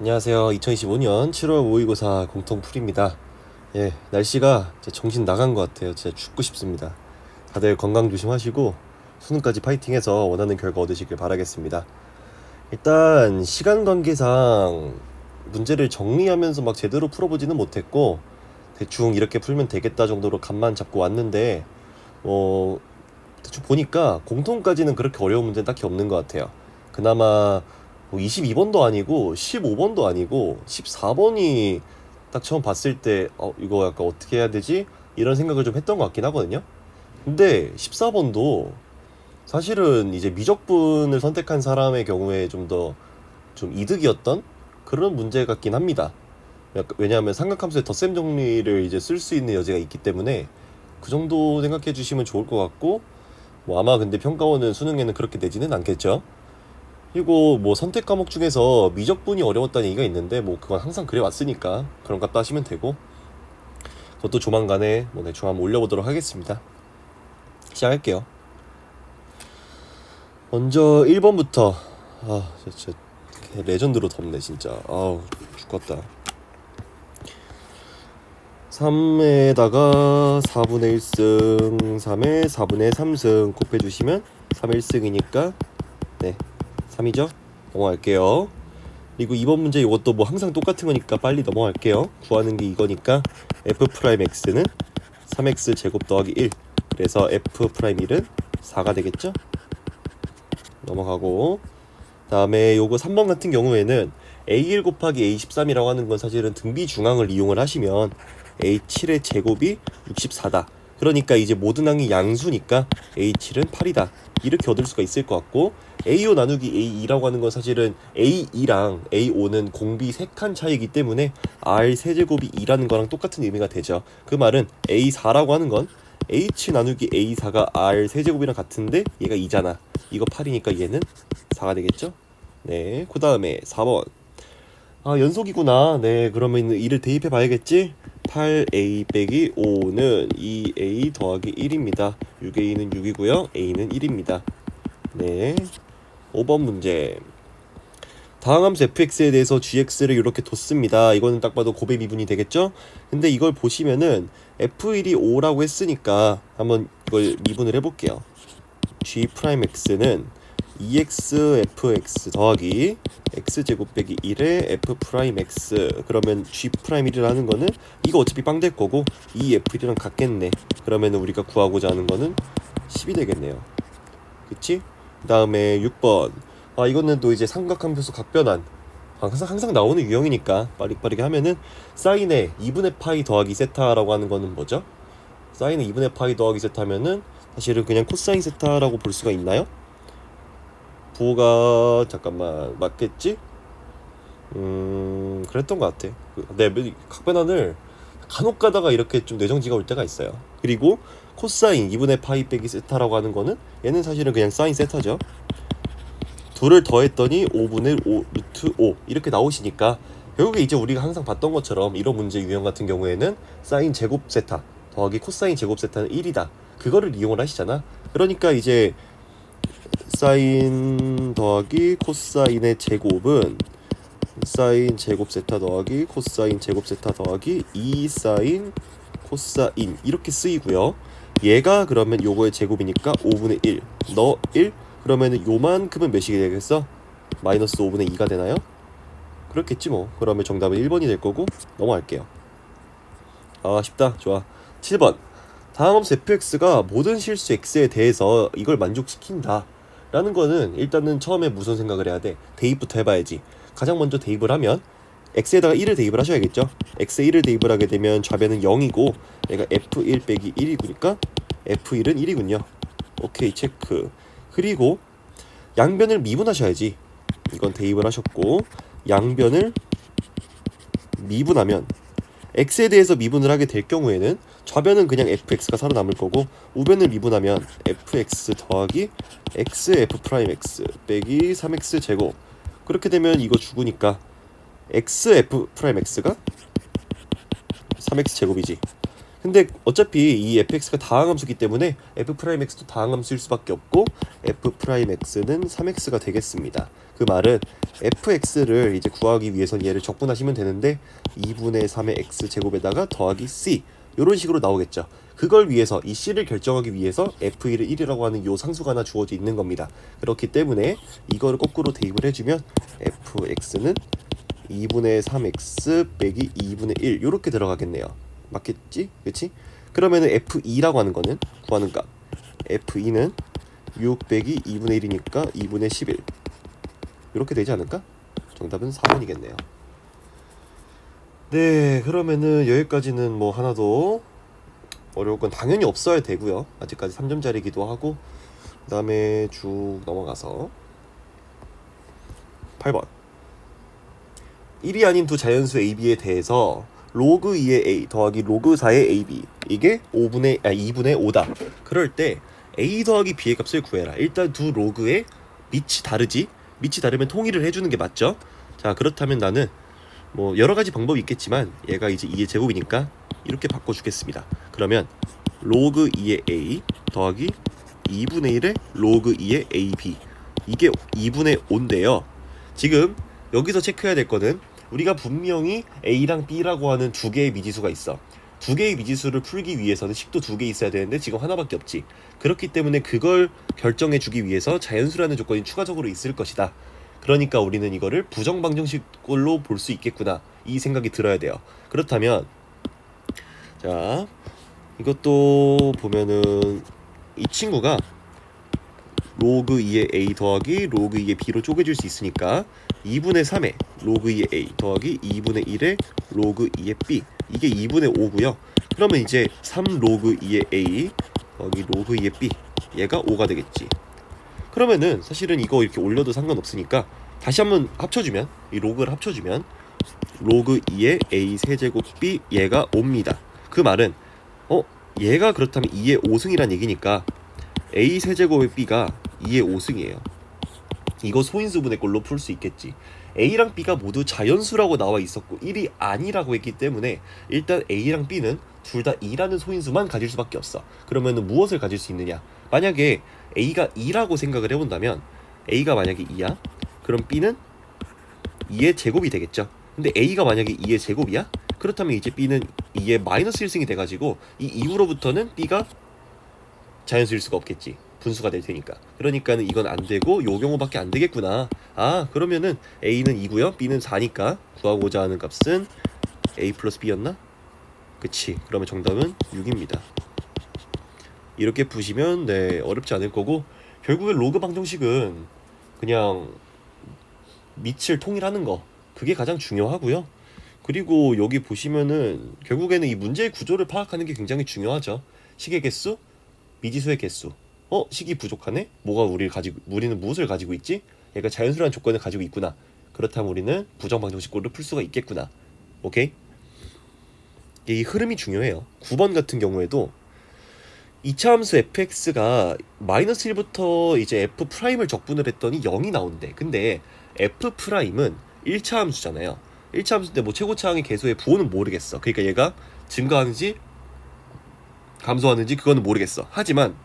안녕하세요. 2025년 7월 모의고사 공통풀이입니다. 예, 날씨가 진짜 정신 나간 것 같아요. 진짜 죽고 싶습니다. 다들 건강 조심하시고 수능까지 파이팅해서 원하는 결과 얻으시길 바라겠습니다. 일단 시간 관계상 문제를 정리하면서 막 제대로 풀어보지는 못했고 대충 이렇게 풀면 되겠다 정도로 감만 잡고 왔는데 어, 대충 보니까 공통까지는 그렇게 어려운 문제는 딱히 없는 것 같아요. 그나마 뭐 22번도 아니고 15번도 아니고 14번이 딱 처음 봤을 때 이거 약간 어떻게 해야 되지? 이런 생각을 좀 했던 것 같긴 하거든요. 근데 14번도 사실은 이제 미적분을 선택한 사람의 경우에 좀 더 좀 이득이었던 그런 문제 같긴 합니다. 왜냐하면 삼각함수의 덧셈 정리를 이제 쓸 수 있는 여지가 있기 때문에 그 정도 생각해 주시면 좋을 것 같고, 뭐 아마 근데 평가원은 수능에는 그렇게 내지는 않겠죠. 그리고 뭐 선택 과목 중에서 미적분이 어려웠다는 얘기가 있는데 뭐 그건 항상 그래 왔으니까 그런 값도 하시면 되고, 그것도 조만간에 뭐 대충 한번 올려보도록 하겠습니다. 시작할게요. 먼저 1번부터 진짜 레전드로 덥네 진짜. 아우 죽겠다. 3에다가 4분의 1승 3에 4분의 3승 곱해주시면 3의 1승이니까 네 3이죠. 넘어갈게요. 그리고 2번 문제 이것도 뭐 항상 똑같은 거니까 빨리 넘어갈게요. 구하는 게 이거니까 f 프라임 x는 3x 제곱 더하기 1, 그래서 f 프라임 1은 4가 되겠죠. 넘어가고, 다음에 요거 3번 같은 경우에는 a1 곱하기 a13이라고 하는 건 사실은 등비 중앙을 이용을 하시면 a7의 제곱이 64다. 그러니까 이제 모든 항이 양수니까 a7은 8이다. 이렇게 얻을 수가 있을 것 같고, a5 나누기 a2라고 하는 건 사실은 a2랑 a5는 공비 3칸 차이기 때문에 r 세제곱이 2라는 거랑 똑같은 의미가 되죠. 그 말은 a4라고 하는 건 h 나누기 a4가 r 세제곱이랑 같은데 얘가 2잖아. 이거 8이니까 얘는 4가 되겠죠? 네, 그 다음에 4번. 연속이구나. 네, 그러면 2를 대입해 봐야겠지? 8a 빼기 5는 2a 더하기 1입니다. 6a는 6이고요. a는 1입니다. 네, 5번 문제. 다항함수 fx에 대해서 gx를 이렇게 뒀습니다. 이거는 딱 봐도 고배 미분이 되겠죠? 근데 이걸 보시면은 f1이 5라고 했으니까 한번 이걸 미분을 해볼게요. g 프라임 x는 2x fx 더하기 x제곱 빼기 1의 f 프라임 x, 그러면 g 프라임 1이라는 거는 이거 어차피 빵 될 거고 이 f1이랑 같겠네. 그러면 우리가 구하고자 하는 거는 10이 되겠네요. 그치? 그 다음에 6번. 이거는 또 이제 삼각함수 각변환 항상 나오는 유형이니까 빠르게 하면은 사인의 2분의 파이 더하기 세타라고 하는 거는 뭐죠? 사인의 2분의 파이 더하기 세타면은 사실은 그냥 코사인 세타라고 볼 수가 있나요? 부호가 잠깐만 맞겠지? 그랬던 것 같아. 네, 각변환을 간혹 가다가 이렇게 좀 뇌정지가 올 때가 있어요. 그리고 코사인 2분의 파이 빼기 세타라고 하는 거는 얘는 사실은 그냥 사인 세타죠. 둘을 더했더니 5분의 5 루트 5 이렇게 나오시니까 결국에 이제 우리가 항상 봤던 것처럼 이런 문제 유형 같은 경우에는 사인 제곱 세타 더하기 코사인 제곱 세타는 1이다. 그거를 이용을 하시잖아. 그러니까 이제 사인 더하기 코사인의 제곱은 사인 제곱 세타 더하기 코사인 제곱 세타 더하기 2 사인 코사인 이렇게 쓰이고요. 얘가 그러면 요거의 제곱이니까 5분의 1 너 1 그러면은 요만큼은 몇이 되겠어? 마이너스 5분의 2가 되나요? 그렇겠지 뭐. 그러면 정답은 1번이 될 거고 넘어갈게요. 쉽다. 좋아. 7번. 다항함수 fx가 모든 실수 x에 대해서 이걸 만족시킨다 라는 거는 일단은 처음에 무슨 생각을 해야 돼? 대입부터 해봐야지. 가장 먼저 대입을 하면 x에다가 1을 대입을 하셔야겠죠. x에 1을 대입을 하게 되면 좌변은 0이고 얘가 f1 빼기 1이니까 f1은 1이군요. 오케이 체크. 그리고 양변을 미분하셔야지. 이건 대입을 하셨고 양변을 미분하면 x에 대해서 미분을 하게 될 경우에는 좌변은 그냥 fx가 살아남을 거고 우변을 미분하면 fx 더하기 xf 프라임 x 빼기 3x 제곱. 그렇게 되면 이거 죽으니까 xf 프라임 x가 3x 제곱이지. 근데 어차피 이 fx가 다항함수기 때문에 f'x도 다항함수일 수밖에 없고 f'x는 3x가 되겠습니다. 그 말은 fx를 이제 구하기 위해서는 얘를 적분하시면 되는데 2분의 3의 x 제곱에다가 더하기 c 이런 식으로 나오겠죠. 그걸 위해서 이 c를 결정하기 위해서 f1을 1이라고 하는 요 상수가 하나 주어져 있는 겁니다. 그렇기 때문에 이거를 거꾸로 대입을 해주면 fx는 2분의 3x 빼기 2분의 1 이렇게 들어가겠네요. 맞겠지? 그치? 그러면은 f2라고 하는 거는 구하는 값 f2는 6 빼기 2분의 1이니까 2분의 11 이렇게 되지 않을까? 정답은 4번이겠네요. 네, 그러면은 여기까지는 뭐 하나도 어려울 건 당연히 없어야 되고요. 아직까지 3점짜리기도 하고 그 다음에 쭉 넘어가서 8번 1이 아닌 두 자연수 AB에 대해서 로그 2의 A 더하기 로그 4의 AB 이게 2분의 5다. 그럴 때 A 더하기 B의 값을 구해라. 일단 두 로그의 밑이 다르지? 밑이 다르면 통일을 해주는 게 맞죠? 자, 그렇다면 나는 뭐 여러 가지 방법이 있겠지만 얘가 이제 2의 제곱이니까 이렇게 바꿔주겠습니다. 그러면 로그 2의 A 더하기 2분의 1의 로그 2의 AB 이게 2분의 5인데요. 지금 여기서 체크해야 될 거는 우리가 분명히 A랑 B라고 하는 두 개의 미지수가 있어. 두 개의 미지수를 풀기 위해서는 식도 두 개 있어야 되는데 지금 하나밖에 없지. 그렇기 때문에 그걸 결정해주기 위해서 자연수라는 조건이 추가적으로 있을 것이다. 그러니까 우리는 이거를 부정방정식꼴로 볼 수 있겠구나 이 생각이 들어야 돼요. 그렇다면 자 이것도 보면은 이 친구가 로그 2의 A 더하기 로그 2의 B로 쪼개질 수 있으니까 2분의 3의 로그 2의 A 더하기 2분의 1의 로그 2의 B 이게 2분의 5고요. 그러면 이제 3 로그 2의 A 더하기 로그 2의 B 얘가 5가 되겠지. 그러면은 사실은 이거 이렇게 올려도 상관없으니까 다시 한번 합쳐주면 이 로그를 합쳐주면 로그 2의 A 세제곱 B 얘가 5입니다. 그 말은 얘가 그렇다면 2의 5승이란 얘기니까 A 세제곱의 B가 2의 5승이에요. 이거 소인수분의 꼴로 풀 수 있겠지. A랑 B가 모두 자연수라고 나와 있었고 1이 아니라고 했기 때문에 일단 A랑 B는 둘 다 2라는 소인수만 가질 수밖에 없어. 그러면 무엇을 가질 수 있느냐? 만약에 A가 2라고 생각을 해본다면 A가 만약에 2야? 그럼 B는 2의 제곱이 되겠죠. 근데 A가 만약에 2의 제곱이야? 그렇다면 이제 B는 2의 마이너스 1승이 돼가지고 이 이후로부터는 B가 자연수일 수가 없겠지. 분수가 될 테니까. 그러니까는 이건 안 되고 요 경우밖에 안 되겠구나. 아, 그러면은 A는 2고요. B는 4니까 구하고자 하는 값은 A 플러스 B였나? 그치. 그러면 정답은 6입니다. 이렇게 푸시면 네, 어렵지 않을 거고 결국에 로그 방정식은 그냥 밑을 통일하는 거 그게 가장 중요하고요. 그리고 여기 보시면은 결국에는 이 문제의 구조를 파악하는 게 굉장히 중요하죠. 식의 개수, 미지수의 개수. 식이 부족하네? 우리는 무엇을 가지고 있지? 얘가 자연수라는 조건을 가지고 있구나. 그렇다면 우리는 부정방정식꼴을 풀 수가 있겠구나. 오케이? 이 흐름이 중요해요. 9번 같은 경우에도 2차 함수 fx가 마이너스 1부터 이제 f'을 적분을 했더니 0이 나온대. 근데 f'은 1차 함수잖아요. 1차 함수인데 뭐 최고차항의 개수의 부호는 모르겠어. 그러니까 얘가 증가하는지 감소하는지 그거는 모르겠어. 하지만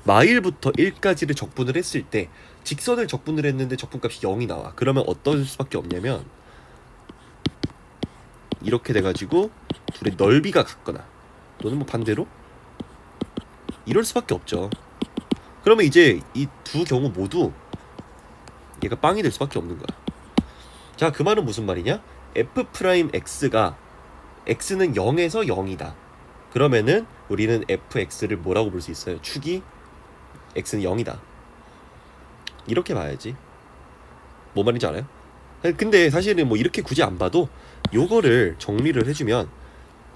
마일부터 1까지를 적분을 했을 때 직선을 적분을 했는데 적분값이 0이 나와. 그러면 어떨 수밖에 없냐면 이렇게 돼가지고 둘의 넓이가 같거나 또는 뭐 반대로 이럴 수밖에 없죠. 그러면 이제 이 두 경우 모두 얘가 빵이 될 수밖에 없는 거야. 자, 그 말은 무슨 말이냐? f'x가 x는 0에서 0이다. 그러면은 우리는 fx를 뭐라고 볼 수 있어요? 축이 x는 0이다. 이렇게 봐야지. 뭐 말인지 알아요? 근데 사실은 뭐 이렇게 굳이 안 봐도 요거를 정리를 해주면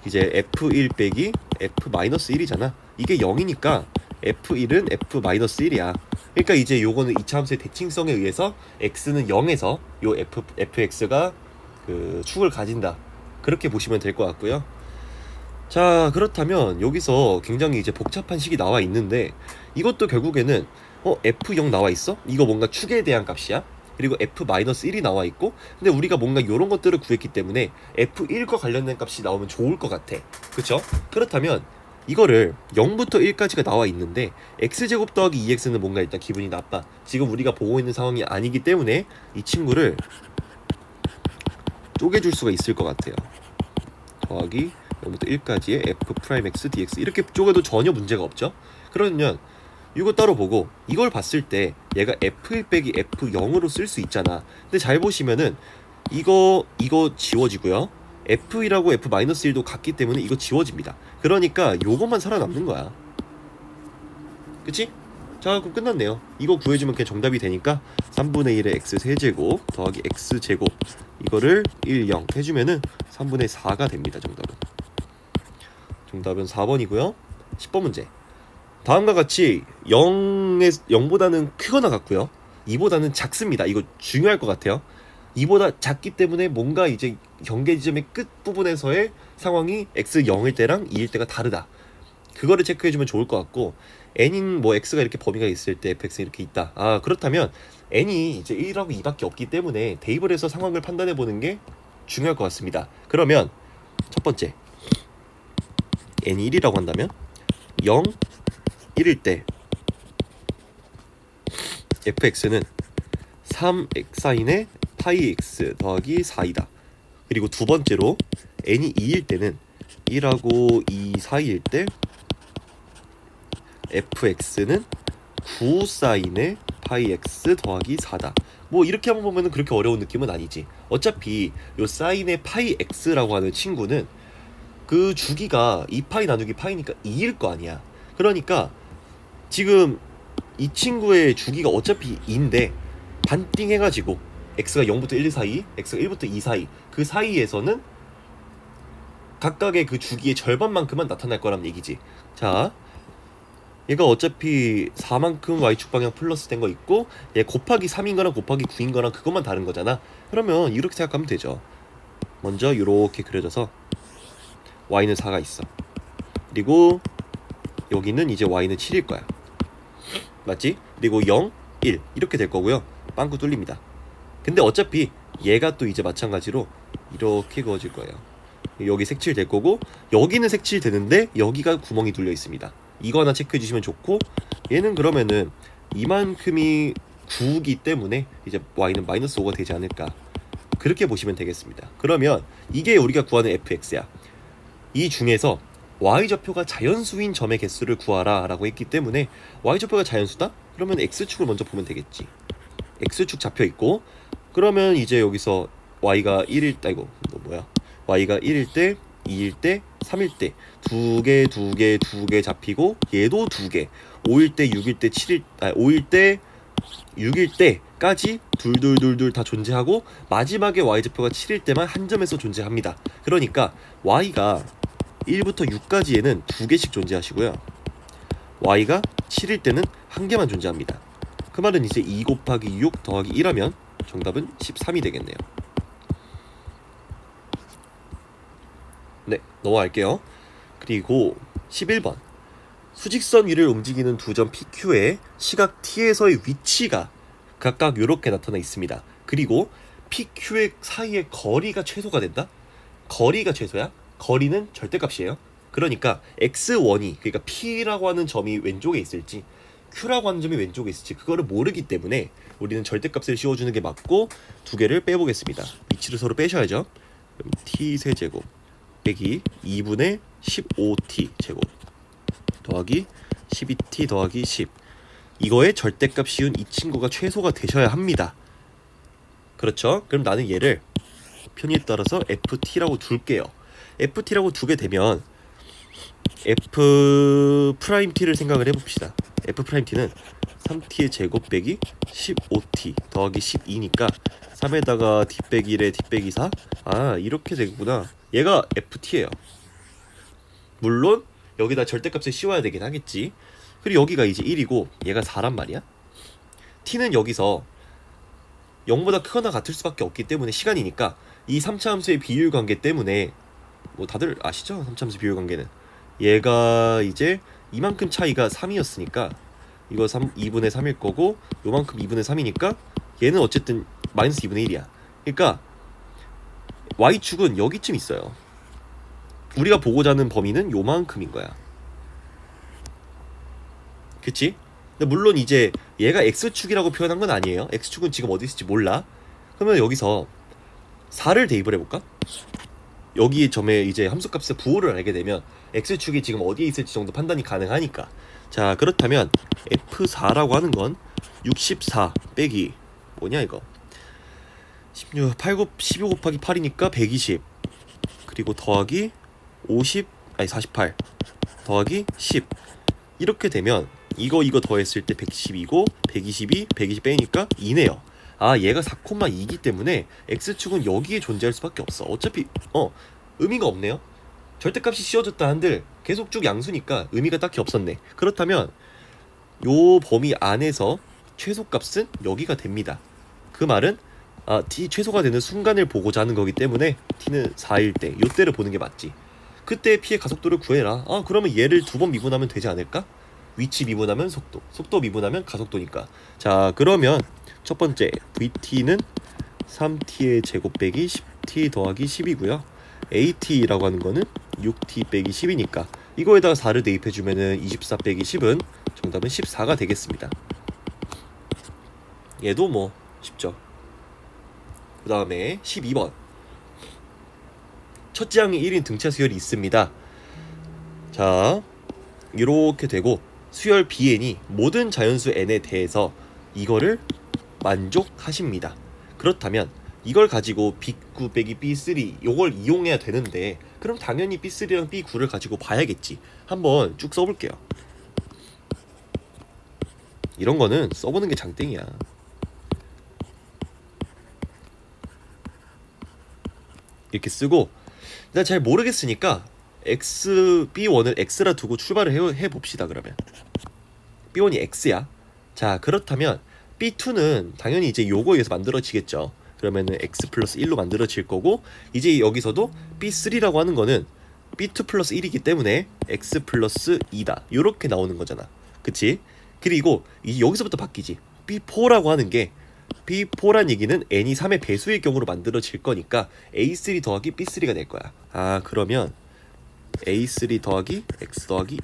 이제 f1 빼기 f-1이잖아. 이게 0이니까 f1은 f-1이야. 그러니까 이제 요거는 2차 함수의 대칭성에 의해서 x는 0에서 요 fx가 그 축을 가진다. 그렇게 보시면 될 것 같고요. 자, 그렇다면 여기서 굉장히 이제 복잡한 식이 나와 있는데 이것도 결국에는 f0 나와 있어? 이거 뭔가 축에 대한 값이야? 그리고 f-1이 나와 있고, 근데 우리가 뭔가 이런 것들을 구했기 때문에 f1과 관련된 값이 나오면 좋을 것 같아. 그쵸? 그렇다면 이거를 0부터 1까지가 나와 있는데 x제곱 더하기 2x는 뭔가 일단 기분이 나빠. 지금 우리가 보고 있는 상황이 아니기 때문에 이 친구를 쪼개줄 수가 있을 것 같아요. 더하기 0부터 1까지의 f'(x) dx 이렇게 쪼개도 전혀 문제가 없죠. 그러면 이거 따로 보고 이걸 봤을 때 얘가 f1 빼기 f0으로 쓸 수 있잖아. 근데 잘 보시면은 이거 지워지고요. f1하고 f-1도 같기 때문에 이거 지워집니다. 그러니까 요것만 살아남는 거야. 그치? 자, 그럼 끝났네요. 이거 구해주면 그냥 정답이 되니까 3분의 1의 x세제곱 더하기 x제곱 이거를 1, 0 해주면은 3분의 4가 됩니다. 정답은 4번이고요 10번 문제, 다음과 같이 0보다는 크거나 같고요 2보다는 작습니다. 이거 중요할 것 같아요. 2보다 작기 때문에 뭔가 이제 경계 지점의 끝부분에서의 상황이 x0일 때랑 2일 때가 다르다. 그거를 체크해주면 좋을 것 같고, n인 뭐 x가 이렇게 범위가 있을 때 fx는 이렇게 있다. 아, 그렇다면 n이 이제 1하고 2밖에 없기 때문에 대입을 해서 상황을 판단해보는 게 중요할 것 같습니다. 그러면 첫 번째, n이 1이라고 한다면 0, 1일 때 fx는 3xsin의 파이 x 더하기 4이다. 그리고 두 번째로 n이 2일 때는 1하고 2 사이일 때 fx는 9사인의 파이 x 더하기 4다. 뭐 이렇게 한번 보면은 그렇게 어려운 느낌은 아니지. 어차피 요 사인의 파이 x라고 하는 친구는 그 주기가 2파이 나누기 파이니까 2일 거 아니야. 그러니까 지금 이 친구의 주기가 어차피 2인데 반띵 해가지고 x가 0부터 1 사이, x가 1부터 2 사이, 그 사이에서는 각각의 그 주기의 절반만큼만 나타날 거란 얘기지. 자, 얘가 어차피 4만큼 y축 방향 플러스 된 거 있고, 얘 곱하기 3인 거랑 곱하기 9인 거랑 그것만 다른 거잖아. 그러면 이렇게 생각하면 되죠. 먼저 이렇게 그려져서 y는 4가 있어. 그리고 여기는 이제 y는 7일 거야. 맞지? 그리고 0, 1 이렇게 될 거고요. 빵꾸 뚫립니다. 근데 어차피 얘가 또 이제 마찬가지로 이렇게 그어질 거예요. 여기 색칠 될 거고, 여기는 색칠 되는데 여기가 구멍이 뚫려 있습니다. 이거 하나 체크해 주시면 좋고, 얘는 그러면은 이만큼이 9기 때문에 이제 y는 마이너스 5가 되지 않을까, 그렇게 보시면 되겠습니다. 그러면 이게 우리가 구하는 fx야. 이 중에서 y좌표가 자연수인 점의 개수를 구하라 라고 했기 때문에, y좌표가 자연수다? 그러면 x축을 먼저 보면 되겠지. x축 잡혀 있고, 그러면 이제 여기서 y가 1일 때, y가 1일 때, 2일 때, 3일 때 두 개 잡히고, 얘도 2개, 5일 때, 6일 때, 5일 때, 6일 때까지 둘 다 존재하고, 마지막에 y좌표가 7일 때만 한 점에서 존재합니다. 그러니까 y가 1부터 6까지에는 2개씩 존재하시고요, y가 7일 때는 한 개만 존재합니다. 그 말은 이제 2 곱하기 6 더하기 1하면 정답은 13이 되겠네요. 네, 넘어갈게요. 그리고 11번, 수직선 위를 움직이는 두 점 PQ의 시각 T에서의 위치가 각각 이렇게 나타나 있습니다. 그리고 PQ의 사이의 거리가 최소가 된다? 거리가 최소야? 거리는 절대값이에요. 그러니까 x1이, 그러니까 P라고 하는 점이 왼쪽에 있을지 Q라고 하는 점이 왼쪽에 있을지 그거를 모르기 때문에 우리는 절대값을 씌워주는 게 맞고, 두 개를 빼보겠습니다. 위치를 서로 빼셔야죠. 그럼 T세제곱 빼기 2분의 15T 제곱 더하기 12T 더하기 10, 이거의 절대값 씌운 이 친구가 최소가 되셔야 합니다. 그렇죠? 그럼 나는 얘를 편의에 따라서 FT라고 둘게요. FT라고 두게 되면 F'T를 생각을 해봅시다. F'T는 3T의 제곱 빼기 15T 더하기 12니까 3에다가 D 빼기 1에 D 빼기 4, 아 이렇게 되구나. 얘가 FT예요. 물론 여기다 절대값을 씌워야 되긴 하겠지. 그리고 여기가 이제 1이고 얘가 4란 말이야. T는 여기서 0보다 크거나 같을 수밖에 없기 때문에, 시간이니까 이 3차 함수의 비율 관계 때문에, 뭐 다들 아시죠? 3차 함수 비율 관계는 얘가 이제 이만큼 차이가 3이었으니까 이거 2분의 3일 거고 요만큼 2분의 3이니까 얘는 어쨌든 마이너스 2분의 1이야. 그러니까 y축은 여기쯤 있어요. 우리가 보고자 하는 범위는 요만큼인 거야. 그치? 근데 물론 이제 얘가 x축이라고 표현한 건 아니에요. x축은 지금 어디 있을지 몰라. 그러면 여기서 4를 대입을 해볼까? 여기 점에 이제 함수값의 부호를 알게 되면 x축이 지금 어디에 있을지 정도 판단이 가능하니까. 자, 그렇다면 f4라고 하는 건 64 빼기 뭐냐 이거 16, 8, 12 곱하기 8이니까 120 그리고 더하기 50 아니 48 더하기 10 이렇게 되면 이거 더했을 때 110이고 122 120 빼니까 2네요. 아, 얘가 4,2이기 때문에 x축은 여기에 존재할 수밖에 없어. 어차피 의미가 없네요. 절대값이 씌워졌다 한들 계속 쭉 양수니까 의미가 딱히 없었네. 그렇다면 요 범위 안에서 최소값은 여기가 됩니다. 그 말은 t 최소가 되는 순간을 보고자 하는 거기 때문에 t는 4일 때 요때를 보는 게 맞지. 그때 p의 가속도를 구해라. 그러면 얘를 2번 미분하면 되지 않을까? 위치 미분하면 속도 미분하면 가속도니까. 자, 그러면 첫 번째 vt는 3t의 제곱 빼기 10t 더하기 10이고요. at라고 하는 거는 6t 빼기 10이니까 이거에다가 4를 대입해주면은 24 빼기 10은 정답은 14가 되겠습니다. 얘도 뭐 쉽죠. 그 다음에 12번 첫째 항이 1인 등차 수열이 있습니다. 자, 이렇게 되고 수열 bn이 모든 자연수 n에 대해서 이거를 만족하십니다. 그렇다면 이걸 가지고 B9 빼기 B3 요걸 이용해야 되는데 그럼 당연히 B3랑 B9를 가지고 봐야겠지. 한번 쭉 써볼게요. 이런 거는 써보는 게 장땡이야. 이렇게 쓰고 나 잘 모르겠으니까 B1을 X라 두고 출발을 해봅시다. 그러면 B1이 X야. 자, 그렇다면 B2는 당연히 이제 요거에서 만들어지겠죠. 그러면은 X 플러스 1로 만들어질 거고 이제 여기서도 B3라고 하는 거는 B2 플러스 1이기 때문에 X 플러스 2다. 요렇게 나오는 거잖아. 그치? 그리고 이제 여기서부터 바뀌지. B4라고 하는 게 B4란 얘기는 n이 3의 배수의 경우로 만들어질 거니까 A3 더하기 B3가 될 거야. 그러면 A3 더하기 X 더하기 2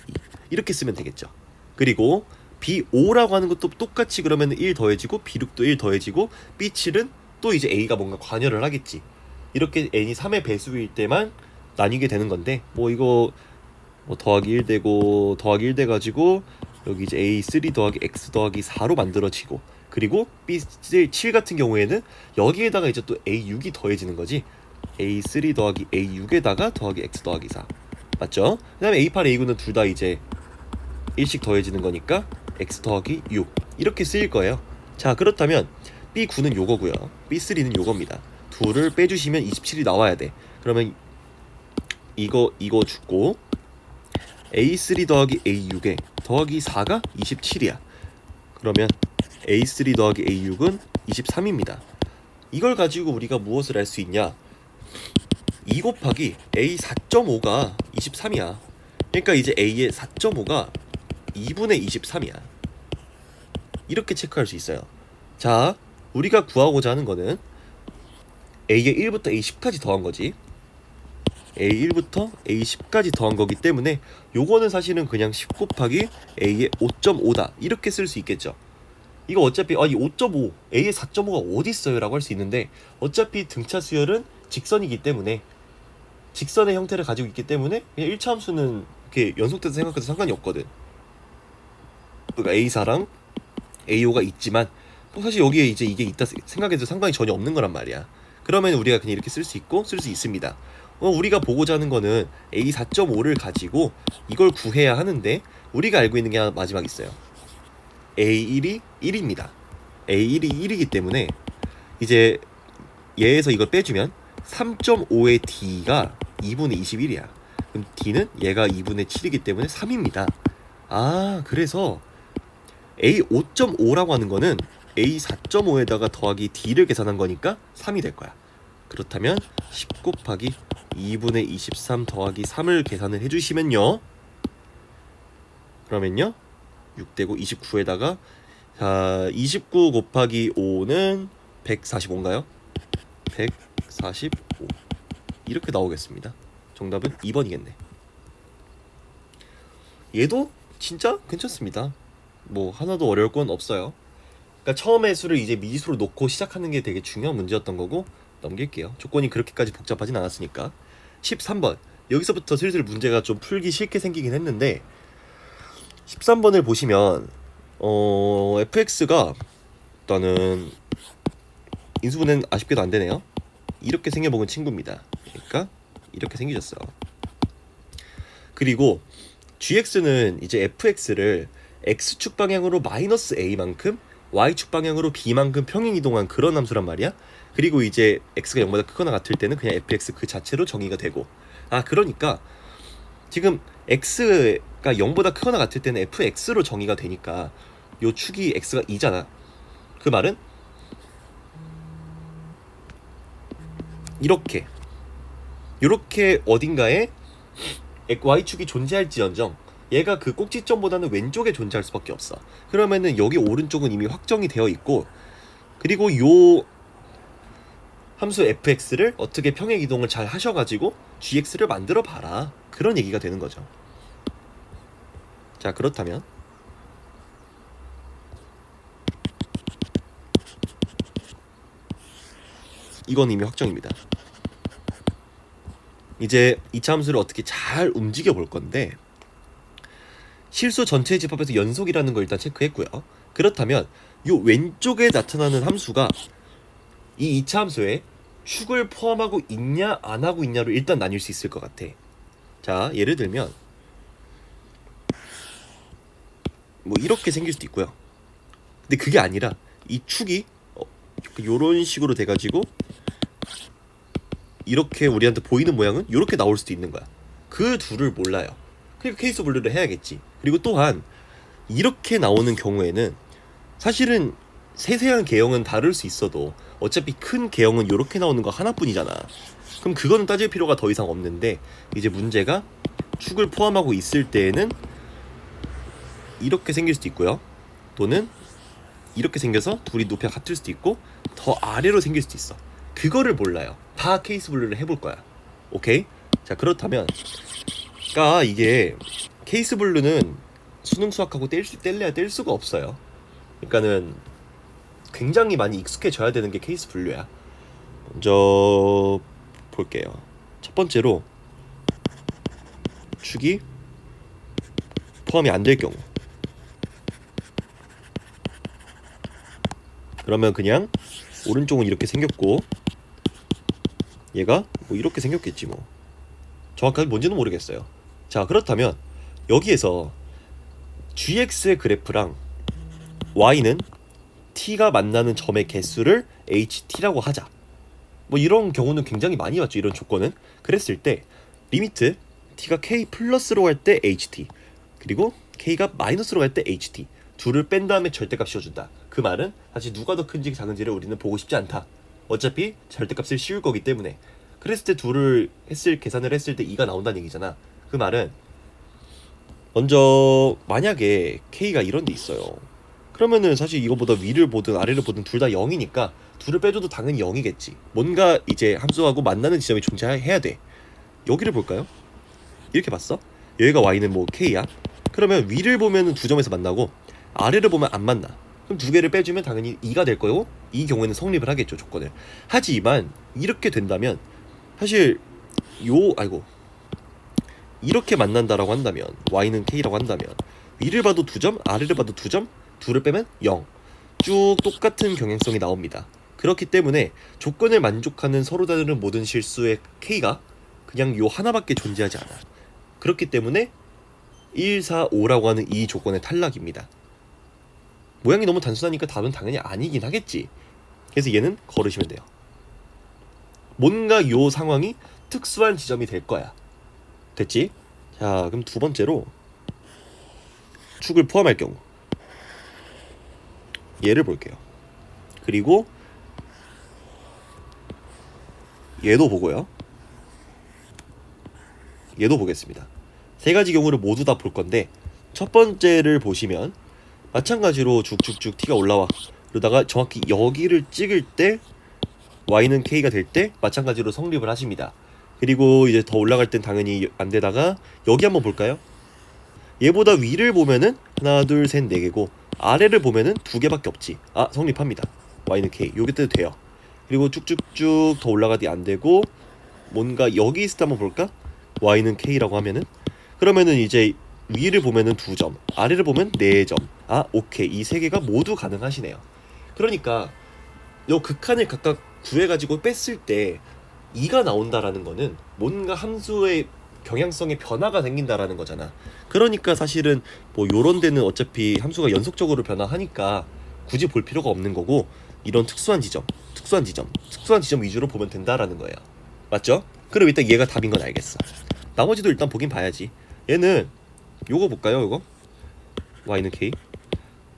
이렇게 쓰면 되겠죠. 그리고 B5라고 하는 것도 똑같이 그러면 1 더해지고 B6도 1 더해지고 B7은 또 이제 A가 뭔가 관여를 하겠지. 이렇게 n이 3의 배수일 때만 나뉘게 되는 건데 뭐 이거 뭐 더하기 1 되고 더하기 1 돼가지고 여기 이제 A3 더하기 X 더하기 4로 만들어지고 그리고 B7 같은 경우에는 여기에다가 이제 또 A6이 더해지는 거지. A3 더하기 A6에다가 더하기 X 더하기 4 맞죠? 그 다음에 A8, A9는 둘 다 이제 1씩 더해지는 거니까 X 더하기 6 이렇게 쓰일 거예요. 자, 그렇다면 B9는 요거고요. B3는 요겁니다. 둘을 빼주시면 27이 나와야 돼. 그러면 이거 죽고 A3 더하기 A6에 더하기 4가 27이야. 그러면 A3 더하기 A6은 23입니다. 이걸 가지고 우리가 무엇을 할 수 있냐? 2 곱하기 A 4.5가 23이야. 그러니까 이제 A의 4.5가 2분의 23이야. 이렇게 체크할 수 있어요. 자, 우리가 구하고자 하는 거는 A의 1부터 A10까지 더한 거지. A1부터 A10까지 더한 거기 때문에 요거는 사실은 그냥 10 곱하기 A의 5.5다 이렇게 쓸 수 있겠죠. 이거 어차피 이 5.5 A의 4.5가 어디 있어요? 라고 할 수 있는데 어차피 등차 수열은 직선이기 때문에 직선의 형태를 가지고 있기 때문에 그냥 1차 함수는 이렇게 연속돼서 생각해도 상관이 없거든. 그러니까 A4랑 A5가 있지만 사실 여기에 이제 이게 있다 생각해도 상관이 전혀 없는 거란 말이야. 그러면 우리가 그냥 이렇게 쓸 수 있고 쓸 수 있습니다. 우리가 보고자 하는 거는 A 4.5를 가지고 이걸 구해야 하는데 우리가 알고 있는 게 하나 마지막 있어요. A1이 1입니다. A1이 1이기 때문에 이제 얘에서 이걸 빼주면 3.5의 D가 2분의 21이야. 그럼 D는 얘가 2분의 7이기 때문에 3입니다. 그래서 A 5.5라고 하는 거는 A 4.5에다가 더하기 D를 계산한 거니까 3이 될 거야. 그렇다면 10 곱하기 2분의 23 더하기 3을 계산을 해주시면요. 그러면요 6되고 29에다가 자 29 곱하기 5는 145인가요? 145 이렇게 나오겠습니다. 정답은 2번이겠네. 얘도 진짜 괜찮습니다. 뭐 하나도 어려울 건 없어요. 그러니까 처음에 수를 이제 미지수로 놓고 시작하는 게 되게 중요한 문제였던 거고 넘길게요. 조건이 그렇게까지 복잡하진 않았으니까. 13번 여기서부터 슬슬 문제가 좀 풀기 쉽게 생기긴 했는데 13번을 보시면 fx가 일단은 인수분해는 아쉽게도 안 되네요. 이렇게 생겨먹은 친구입니다. 그러니까 이렇게 생기셨어요. 그리고 gx는 이제 fx를 x축 방향으로 마이너스 a만큼 y축 방향으로 b만큼 평행 이동한 그런 함수란 말이야. 그리고 이제 x가 0보다 크거나 같을 때는 그냥 fx 그 자체로 정의가 되고 그러니까 지금 x가 0보다 크거나 같을 때는 fx로 정의가 되니까 요 축이 x가 2잖아. 그 말은 이렇게 어딘가에 y축이 존재할지언정 얘가 그 꼭지점보다는 왼쪽에 존재할 수밖에 없어. 그러면은 여기 오른쪽은 이미 확정이 되어 있고 그리고 요 함수 fx를 어떻게 평행 이동을 잘 하셔가지고 gx를 만들어 봐라 그런 얘기가 되는 거죠. 자 그렇다면 이건 이미 확정입니다. 이제 2차 함수를 어떻게 잘 움직여 볼 건데 실수 전체 집합에서 연속이라는 걸 일단 체크했고요. 그렇다면 요 왼쪽에 나타나는 함수가 이 2차 함수에 축을 포함하고 있냐 안 하고 있냐로 일단 나뉠 수 있을 것 같아. 자 예를 들면 뭐 이렇게 생길 수도 있고요. 근데 그게 아니라 이 축이 요런 식으로 돼가지고 이렇게 우리한테 보이는 모양은 이렇게 나올 수도 있는 거야. 그 둘을 몰라요. 그러니까 케이스 분류를 해야겠지. 그리고 또한 이렇게 나오는 경우에는 사실은 세세한 개형은 다를 수 있어도 어차피 큰 개형은 이렇게 나오는 거 하나뿐이잖아. 그럼 그거는 따질 필요가 더 이상 없는데 이제 문제가 축을 포함하고 있을 때에는 이렇게 생길 수도 있고요. 또는 이렇게 생겨서 둘이 높이가 같을 수도 있고 더 아래로 생길 수도 있어. 그거를 몰라요. 다 케이스 분류를 해볼 거야. 오케이? 자 그렇다면 이게 케이스 분류는 수능 수학하고 뗄래야 뗄 수가 없어요. 그러니까는 굉장히 많이 익숙해져야 되는 게 케이스 분류야. 먼저 볼게요. 첫 번째로 축이 포함이 안 될 경우 그러면 그냥 오른쪽은 이렇게 생겼고 얘가 뭐 이렇게 생겼겠지 뭐. 정확하게 뭔지는 모르겠어요. 자 그렇다면 여기에서 gx의 그래프랑 y는 t가 만나는 점의 개수를 ht라고 하자. 뭐 이런 경우는 굉장히 많이 봤죠. 이런 조건은. 그랬을 때 리미트 t가 k 플러스로 갈 때 ht 그리고 k가 마이너스로 갈 때 ht 둘을 뺀 다음에 절대값 씌워준다. 그 말은 사실 누가 더 큰지 작은지를 우리는 보고 싶지 않다. 어차피 절대값을 씌울 거기 때문에. 그랬을 때 둘을 계산을 했을 때 2가 나온다는 얘기잖아. 그 말은 먼저 만약에 k가 이런 데 있어요. 그러면은 사실 이거보다 위를 보든 아래를 보든 둘 다 0이니까 둘을 빼줘도 당연히 0이겠지. 뭔가 이제 함수하고 만나는 지점이 존재해야 돼. 여기를 볼까요? 이렇게 봤어? 여기가 y는 뭐 k야? 그러면 위를 보면은 두 점에서 만나고 아래를 보면 안 만나. 그럼 두 개를 빼주면 당연히 2가 될 거고 이 경우에는 성립을 하겠죠. 조건을. 하지만 이렇게 된다면 사실 이렇게 만난다라고 한다면 y는 k라고 한다면 위를 봐도 2점 아래를 봐도 2점 둘을 빼면 0 쭉 똑같은 경향성이 나옵니다. 그렇기 때문에 조건을 만족하는 서로 다른 모든 실수의 k가 그냥 요 하나밖에 존재하지 않아. 그렇기 때문에 1, 4, 5라고 하는 이 조건의 탈락입니다. 모양이 너무 단순하니까 답은 당연히 아니긴 하겠지. 그래서 얘는 걸으시면 돼요. 뭔가 요 상황이 특수한 지점이 될 거야. 됐지? 자 그럼 두 번째로 축을 포함할 경우 얘를 볼게요. 그리고 얘도 보고요. 얘도 보겠습니다. 세 가지 경우를 모두 다 볼 건데 첫 번째를 보시면 마찬가지로 쭉쭉쭉 t가 올라와. 그러다가 정확히 여기를 찍을 때 y는 k가 될 때 마찬가지로 성립을 하십니다. 그리고 이제 더 올라갈 땐 당연히 안 되다가 여기 한번 볼까요? 얘보다 위를 보면은 하나 둘 셋 네 개고 아래를 보면은 두 개밖에 없지. 아, 성립합니다. y는 k. 요게 때도 돼요. 그리고 쭉쭉쭉 더 올라가도 안 되고 뭔가 여기 있을 때 한번 볼까? y는 k라고 하면은 그러면은 이제 위를 보면은 2점, 아래를 보면 4점. 아, 오케이. 이 세 개가 모두 가능하시네요. 그러니까 요 극한을 각각 구해가지고 뺐을 때 2가 나온다라는 거는 뭔가 함수의 경향성에 변화가 생긴다라는 거잖아. 그러니까 사실은 뭐 요런 데는 어차피 함수가 연속적으로 변화하니까 굳이 볼 필요가 없는 거고 이런 특수한 지점 위주로 보면 된다라는 거예요. 맞죠? 그럼 일단 얘가 답인 건 알겠어. 나머지도 일단 보긴 봐야지. 얘는 요거 볼까요? 요거 y는 k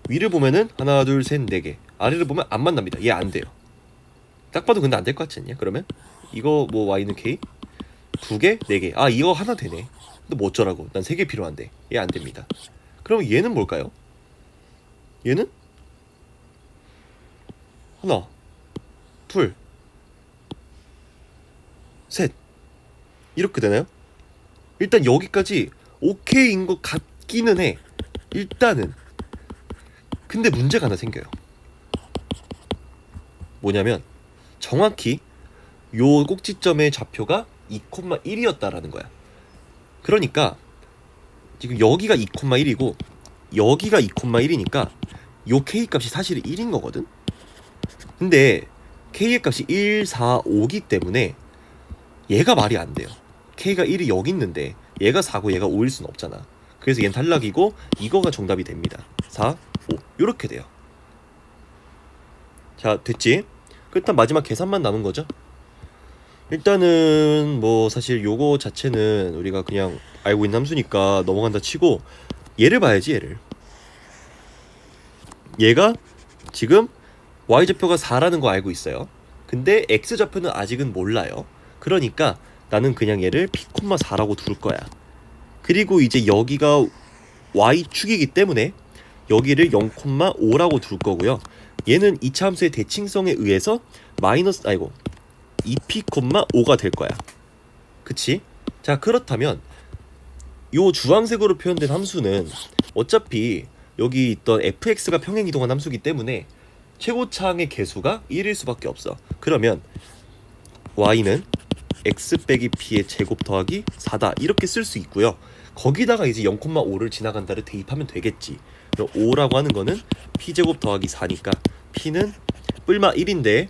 위를 보면은 하나 둘 셋 네 개 아래를 보면 안 만납니다. 얘 안 돼요. 딱 봐도 근데 안 될 것 같지 않냐? 그러면 이거 뭐 y는 k 두 개, 네 개. 아, 이거 하나 되네. 근데 뭐 어쩌라고? 난 세 개 필요한데. 얘 안 됩니다. 그럼 얘는 뭘까요? 얘는 하나, 둘, 셋. 이렇게 되나요? 일단 여기까지 오케이인 것 같기는 해. 일단은. 근데 문제가 하나 생겨요. 뭐냐면 정확히 요 꼭지점의 좌표가 2,1이었다라는 거야. 그러니까 지금 여기가 2,1이고 여기가 2,1이니까 요 k 값이 사실 1인 거거든. 근데 k의 값이 1, 4, 5기 때문에 얘가 말이 안 돼요. k가 1이 여기 있는데 얘가 4고 얘가 5일 수는 없잖아. 그래서 얘는 탈락이고 이거가 정답이 됩니다. 4, 5 요렇게 돼요. 자, 됐지? 일단 마지막 계산만 남은 거죠. 일단은 뭐 사실 요거 자체는 우리가 그냥 알고 있는 함수니까 넘어간다 치고 얘를 봐야지. 얘가 지금 y좌표가 4라는 거 알고 있어요. 근데 x좌표는 아직은 몰라요. 그러니까 나는 그냥 얘를 p,4라고 둘 거야. 그리고 이제 여기가 y축이기 때문에 여기를 0,5라고 둘 거고요. 얘는 2차 함수의 대칭성에 의해서 2p,5가 될 거야. 그치? 자, 그렇다면 요 주황색으로 표현된 함수는 어차피 여기 있던 fx가 평행이동한 함수기 때문에 최고차항의 개수가 1일 수밖에 없어. 그러면 y는 x 빼기 p의 제곱 더하기 4다 이렇게 쓸 수 있고요. 거기다가 이제 0,5를 지나간다를 대입하면 되겠지. 그럼 5라고 하는 거는 p제곱 더하기 4니까 p는 뿔마 1인데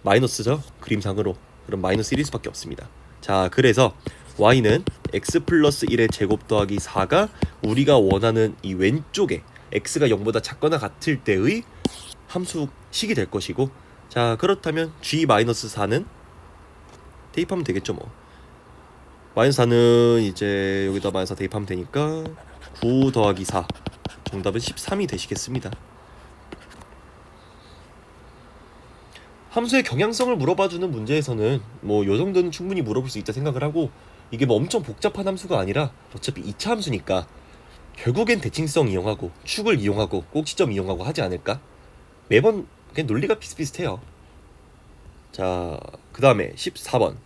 마이너스죠. 그림상으로. 그럼 마이너스 1일 수밖에 없습니다. 자, 그래서 y는 x 플러스 1의 제곱 더하기 4가 우리가 원하는 이 왼쪽에 x가 0보다 작거나 같을 때의 함수식이 될 것이고, 자, 그렇다면 g-4는 대입하면 되겠죠. 뭐 -4는 이제 여기다 -4 대입하면 되니까 9 더하기 4 정답은 13이 되시겠습니다. 함수의 경향성을 물어봐주는 문제에서는 뭐 요정도는 충분히 물어볼 수 있다 생각을 하고, 이게 뭐 엄청 복잡한 함수가 아니라 어차피 2차 함수니까 결국엔 대칭성 이용하고 축을 이용하고 꼭지점 이용하고 하지 않을까? 매번 그냥 논리가 비슷비슷해요. 자, 그 다음에 14번.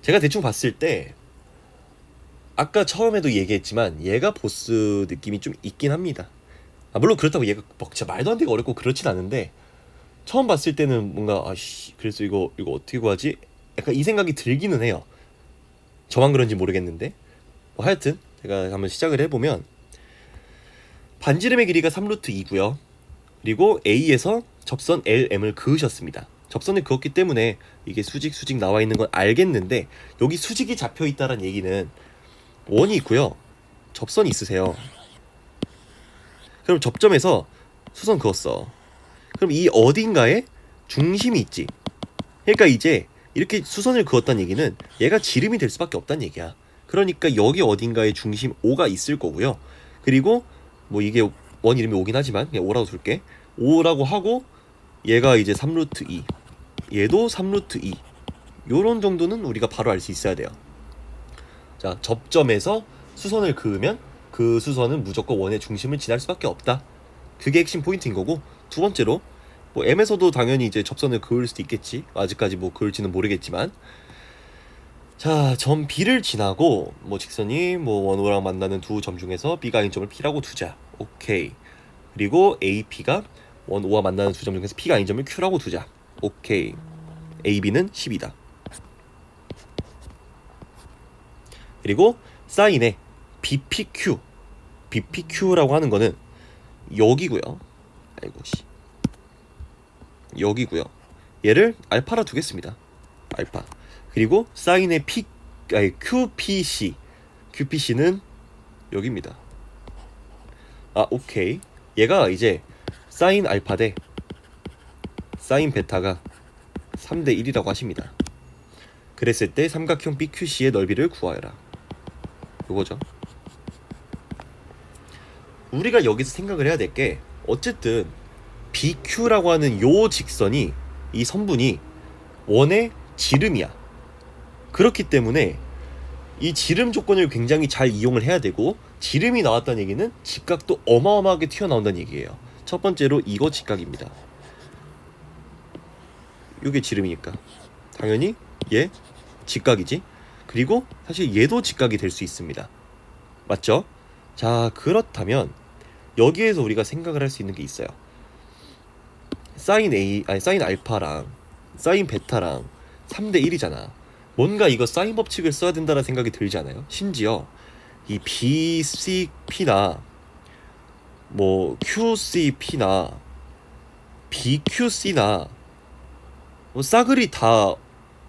제가 대충 봤을 때 아까 처음에도 얘기했지만 얘가 보스 느낌이 좀 있긴 합니다. 물론 그렇다고 얘가 막 진짜 말도 안 되게 어렵고 그렇진 않은데, 처음 봤을 때는 뭔가 아씨 그래서 이거 어떻게 구하지? 약간 이 생각이 들기는 해요. 저만 그런지 모르겠는데 뭐 하여튼 제가 한번 시작을 해보면, 반지름의 길이가 3루트 2고요. 그리고 A에서 접선 LM을 그으셨습니다. 접선을 그었기 때문에 이게 수직 나와 있는 건 알겠는데, 여기 수직이 잡혀 있다는 얘기는 원이 있고요, 접선이 있으세요. 그럼 접점에서 수선 그었어. 그럼 이 어딘가에 중심이 있지. 그러니까 이제 이렇게 수선을 그었다는 얘기는 얘가 지름이 될 수밖에 없다는 얘기야. 그러니까 여기 어딘가에 중심 O가 있을 거고요. 그리고 뭐 이게 원 이름이 오긴 하지만 그냥 O라고 둘게. O라고 하고 얘가 이제 3루트 2, 얘도 3루트 2. 요런 정도는 우리가 바로 알 수 있어야 돼요. 자, 접점에서 수선을 그으면 그 수선은 무조건 원의 중심을 지날 수밖에 없다. 그게 핵심 포인트인 거고, 두 번째로 뭐 M에서도 당연히 이제 접선을 그을 수도 있겠지. 아직까지 뭐 그을지는 모르겠지만, 자, 점 B를 지나고 뭐 직선이 뭐 원O랑 만나는 두 점 중에서 B가 아닌 점을 P라고 두자. 오케이. 그리고 AP가 원O와 만나는 두 점 중에서 P가 아닌 점을 Q라고 두자. 오케이. AB는 10이다. 그리고 사인에 BPQ, BPQ라고 하는 거는 여기고요. 아이고 씨. 여기고요. 얘를 알파라 두겠습니다. 알파. 그리고 사인의 QPC, QPC는 여기입니다. 아, 오케이. 얘가 이제 사인 알파 대 사인 베타가 3대 1이라고 하십니다. 그랬을 때 삼각형 BQC의 넓이를 구하여라. 요거죠. 우리가 여기서 생각을 해야 될 게, 어쨌든 BQ라고 하는 요 직선이, 이 선분이 원의 지름이야. 그렇기 때문에 이 지름 조건을 굉장히 잘 이용을 해야 되고, 지름이 나왔다는 얘기는 직각도 어마어마하게 튀어나온다는 얘기예요. 첫 번째로 이거 직각입니다. 이게 지름이니까 당연히 얘 직각이지. 그리고 사실 얘도 직각이 될 수 있습니다. 맞죠? 자, 그렇다면 여기에서 우리가 생각을 할 수 있는 게 있어요. 사인 알파랑 사인 베타랑 3대 1이잖아. 뭔가 이거 사인 법칙을 써야 된다는 생각이 들지 않아요? 심지어 이 BCP나 뭐 QCP나 BQC나 뭐 싸그리 다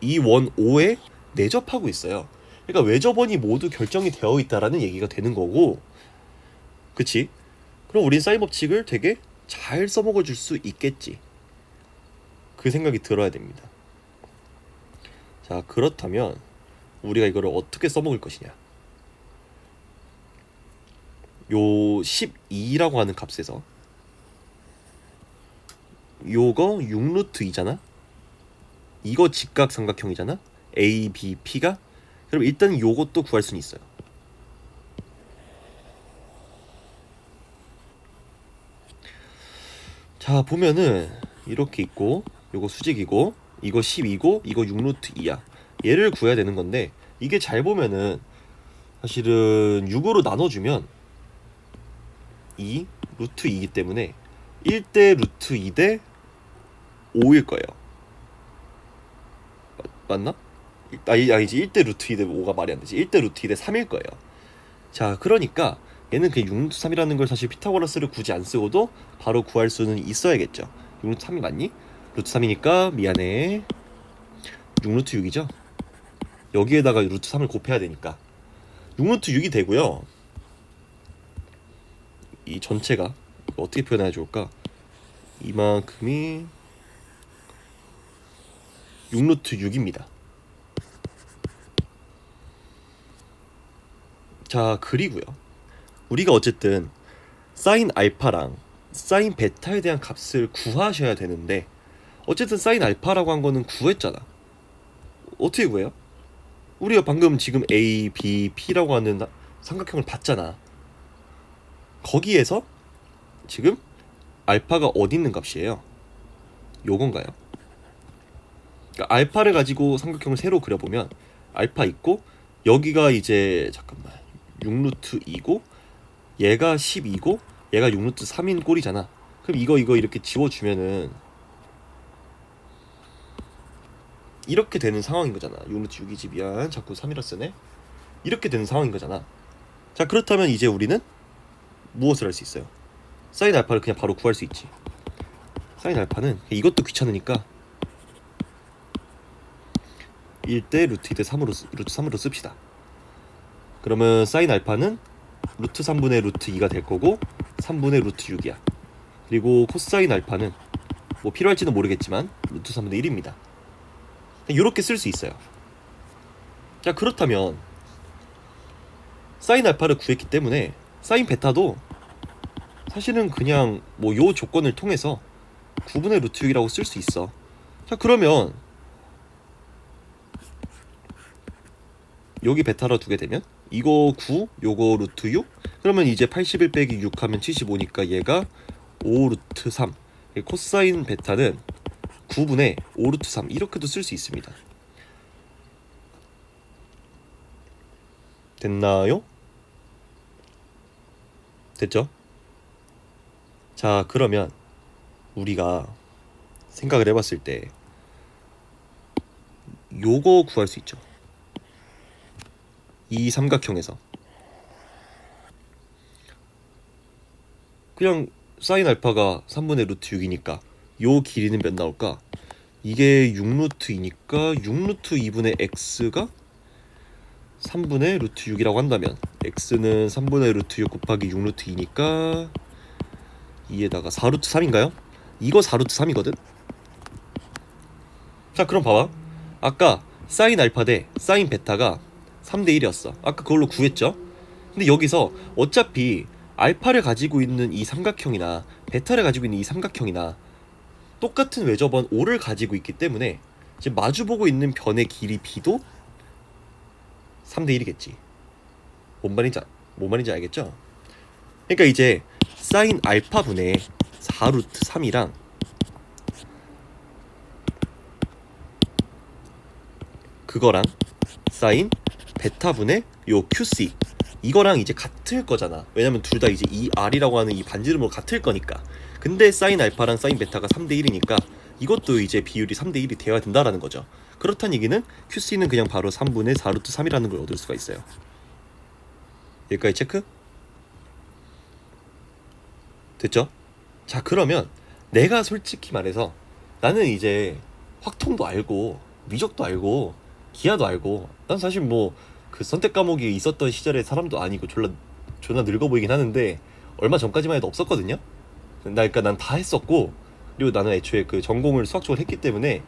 이 원 O에 내접하고 있어요. 그러니까 외접원이 모두 결정이 되어 있다라는 얘기가 되는 거고, 그치? 그럼 우린 사인 법칙을 되게 잘 써먹어 줄 수 있겠지. 그 생각이 들어야 됩니다. 자, 그렇다면 우리가 이거를 어떻게 써먹을 것이냐. 요 12라고 하는 값에서 요거 6루트 2잖아? 이거 직각삼각형이잖아? ABP가? 그럼 일단 요것도 구할 수는 있어요. 자, 보면은 이렇게 있고, 요거 수직이고, 이거 10이고, 이거 6루트 2야. 얘를 구해야 되는 건데, 이게 잘 보면은 사실은 6으로 나눠주면 2 루트 2이기 때문에 1대 루트 2대 5일 거예요. 맞나? 아니지, 1대 루트 2대 5가 말이 안 되지. 1대 루트 2대 3일 거예요. 자, 그러니까 얘는 그냥 6루트 3이라는 걸 사실 피타고라스를 굳이 안 쓰고도 바로 구할 수는 있어야겠죠. 6루트 3이 맞니? 루트 3이니까 미안해. 6루트 6이죠? 여기에다가 루트 3을 곱해야 되니까 6루트 6이 되고요. 이 전체가 어떻게 표현해야 좋을까? 이만큼이 6루트 6입니다. 자, 그리고요. 우리가 어쨌든 사인 알파랑 사인 베타에 대한 값을 구하셔야 되는데, 어쨌든 사인 알파라고 한 거는 구했잖아. 어떻게 구해요? 우리가 방금 지금 A, B, P라고 하는 삼각형을 봤잖아. 거기에서 지금 알파가 어디 있는 값이에요? 요건가요? 그러니까 알파를 가지고 삼각형을 새로 그려보면 알파 있고, 여기가 이제 잠깐만 6루트 2고, 얘가 12고, 얘가 6루트 3인 꼴이잖아. 그럼 이거 이렇게 지워주면은 이렇게 되는 상황인 거잖아. 6루트 6이지, 미안, 자꾸 3이라 쓰네. 이렇게 되는 상황인 거잖아. 자, 그렇다면 이제 우리는 무엇을 할 수 있어요? 사인 알파를 그냥 바로 구할 수 있지. 사인 알파는 이것도 귀찮으니까 1대 루트 2대 3으로 루트 3으로 씁시다. 그러면 사인 알파는 루트 3분의 루트 2가 될 거고 3분의 루트 6이야. 그리고 코사인 알파는 뭐 필요할지는 모르겠지만 루트 3분의 1입니다. 이렇게 쓸 수 있어요. 자, 그렇다면 사인 알파를 구했기 때문에 사인 베타도 사실은 그냥 뭐 요 조건을 통해서 9분의 루트 6이라고 쓸 수 있어. 자, 그러면 여기 베타로 두게 되면 이거 9, 요거 루트 6. 그러면 이제 81 빼기 6 하면 75니까 얘가 5 루트 3. 코사인 베타는 9분의 5 루트 3 이렇게도 쓸 수 있습니다. 됐나요? 됐죠? 자, 그러면 우리가 생각을 해봤을 때 요거 구할 수 있죠. 이 삼각형에서 그냥 사인 알파가 3분의 루트 6이니까 요 길이는 몇 나올까? 이게 6루트 2니까 6루트 2분의 x가 3분의 루트 6이라고 한다면 x는 3분의 루트 6 곱하기 6루트 2니까 2에다가 4루트 3인가요? 이거 4루트 3이거든? 자, 그럼 봐봐. 아까 사인 알파 대 사인 베타가 3대 1이었어. 아까 그걸로 구했죠? 근데 여기서 어차피 알파를 가지고 있는 이 삼각형이나 베타를 가지고 있는 이 삼각형이나 똑같은 외접원 5를 가지고 있기 때문에 지금 마주보고 있는 변의 길이 b도 3대 1이겠지. 뭔 말인지 알겠죠? 그러니까 이제 사인 알파 분의 4루트 3이랑 그거랑 사인 베타 분의 요 QC 이거랑 이제 같을 거잖아. 왜냐면 둘 다 이제 이 R이라고 하는 이 반지름으로 같을 거니까. 근데 사인 알파랑 사인 베타가 3대 1이니까 이것도 이제 비율이 3대 1이 되어야 된다라는 거죠. 그렇다는 얘기는 QC는 그냥 바로 3분의 4루트 3이라는 걸 얻을 수가 있어요. 여기까지 체크? 됐죠? 자, 그러면 내가 솔직히 말해서 나는 이제 확통도 알고 미적도 알고 기하도 알고 난 사실 뭐 그 선택 과목이 있었던 시절의 사람도 아니고 존나 늙어 보이긴 하는데 얼마 전까지만 해도 없었거든요. 그러니까 난 다 했었고 그리고 나는 애초에 그 전공을 수학 쪽을 했기 때문에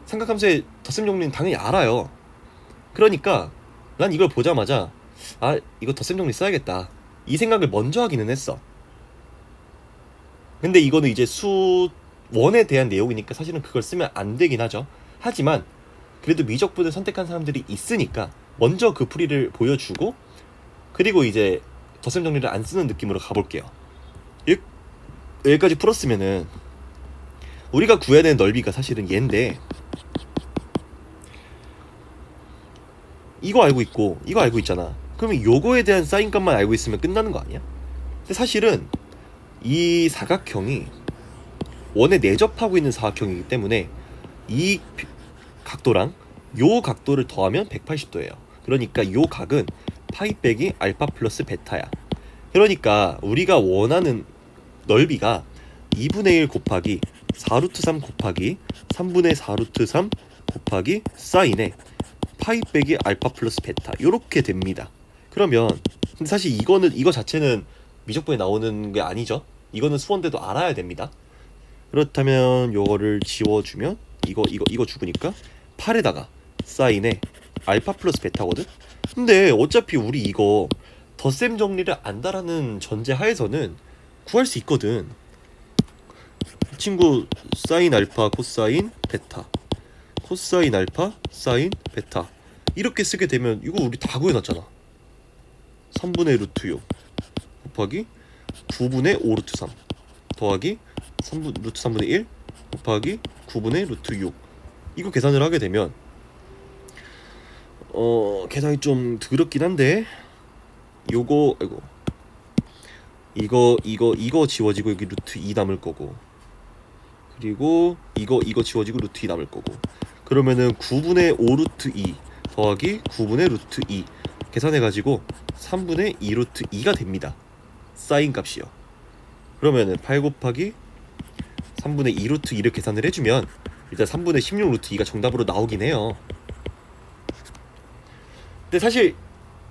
삼각함수의 덧셈 정리는 당연히 알아요. 그러니까 난 이걸 보자마자 아, 이거 덧셈 정리 써야겠다 이 생각을 먼저 하기는 했어. 근데 이거는 이제 수원에 대한 내용이니까 사실은 그걸 쓰면 안 되긴 하죠. 하지만 그래도 미적분을 선택한 사람들이 있으니까 먼저 그 풀이를 보여주고 그리고 이제 덧셈 정리를 안 쓰는 느낌으로 가볼게요. 여기까지 풀었으면은 우리가 구해야 되는 넓이가 사실은 얘인데 이거 알고 있고 이거 알고 있잖아. 그러면 요거에 대한 사인값만 알고 있으면 끝나는 거 아니야? 근데 사실은 이 사각형이 원에 내접하고 있는 사각형이기 때문에 이 각도랑 요 각도를 더하면 180도예요. 그러니까 요 각은 파이 빼기 알파 플러스 베타야. 그러니까 우리가 원하는 넓이가 2분의 1 곱하기 4루트 3 곱하기 3분의 4루트 3 곱하기 사인에 파이 빼기 알파 플러스 베타 요렇게 됩니다. 그러면 근데 사실 이거 자체는 미적분에 나오는 게 아니죠. 이거는 수원대도 알아야 됩니다. 그렇다면 요거를 지워주면 이거 죽으니까 8에다가 사인에 알파 플러스 베타거든? 근데 어차피 우리 이거 덧셈 정리를 안다라는 전제 하에서는 구할 수 있거든. 친구 사인 알파 코사인 베타 코사인 알파 사인 베타 이렇게 쓰게 되면 이거 우리 다 구해놨잖아. 3분의 루트 6 곱하기 9분의 5 루트 3 더하기 3분, 루트 3분의 1 곱하기 9분의 루트 6 이거 계산을 하게 되면 계산이 좀 더럽긴 한데 요거 이거 지워지고 여기 루트 2 남을 거고 그리고 이거 지워지고 루트 2 남을 거고 그러면은 9분의 5 루트 2 더하기 9분의 루트 2 계산해가지고 3분의 2 루트 2가 됩니다. 사인 값이요. 그러면은 8 곱하기 3분의 2 루트 2를 계산을 해주면 일단 3분의 16 루트 2가 정답으로 나오긴 해요. 근데 사실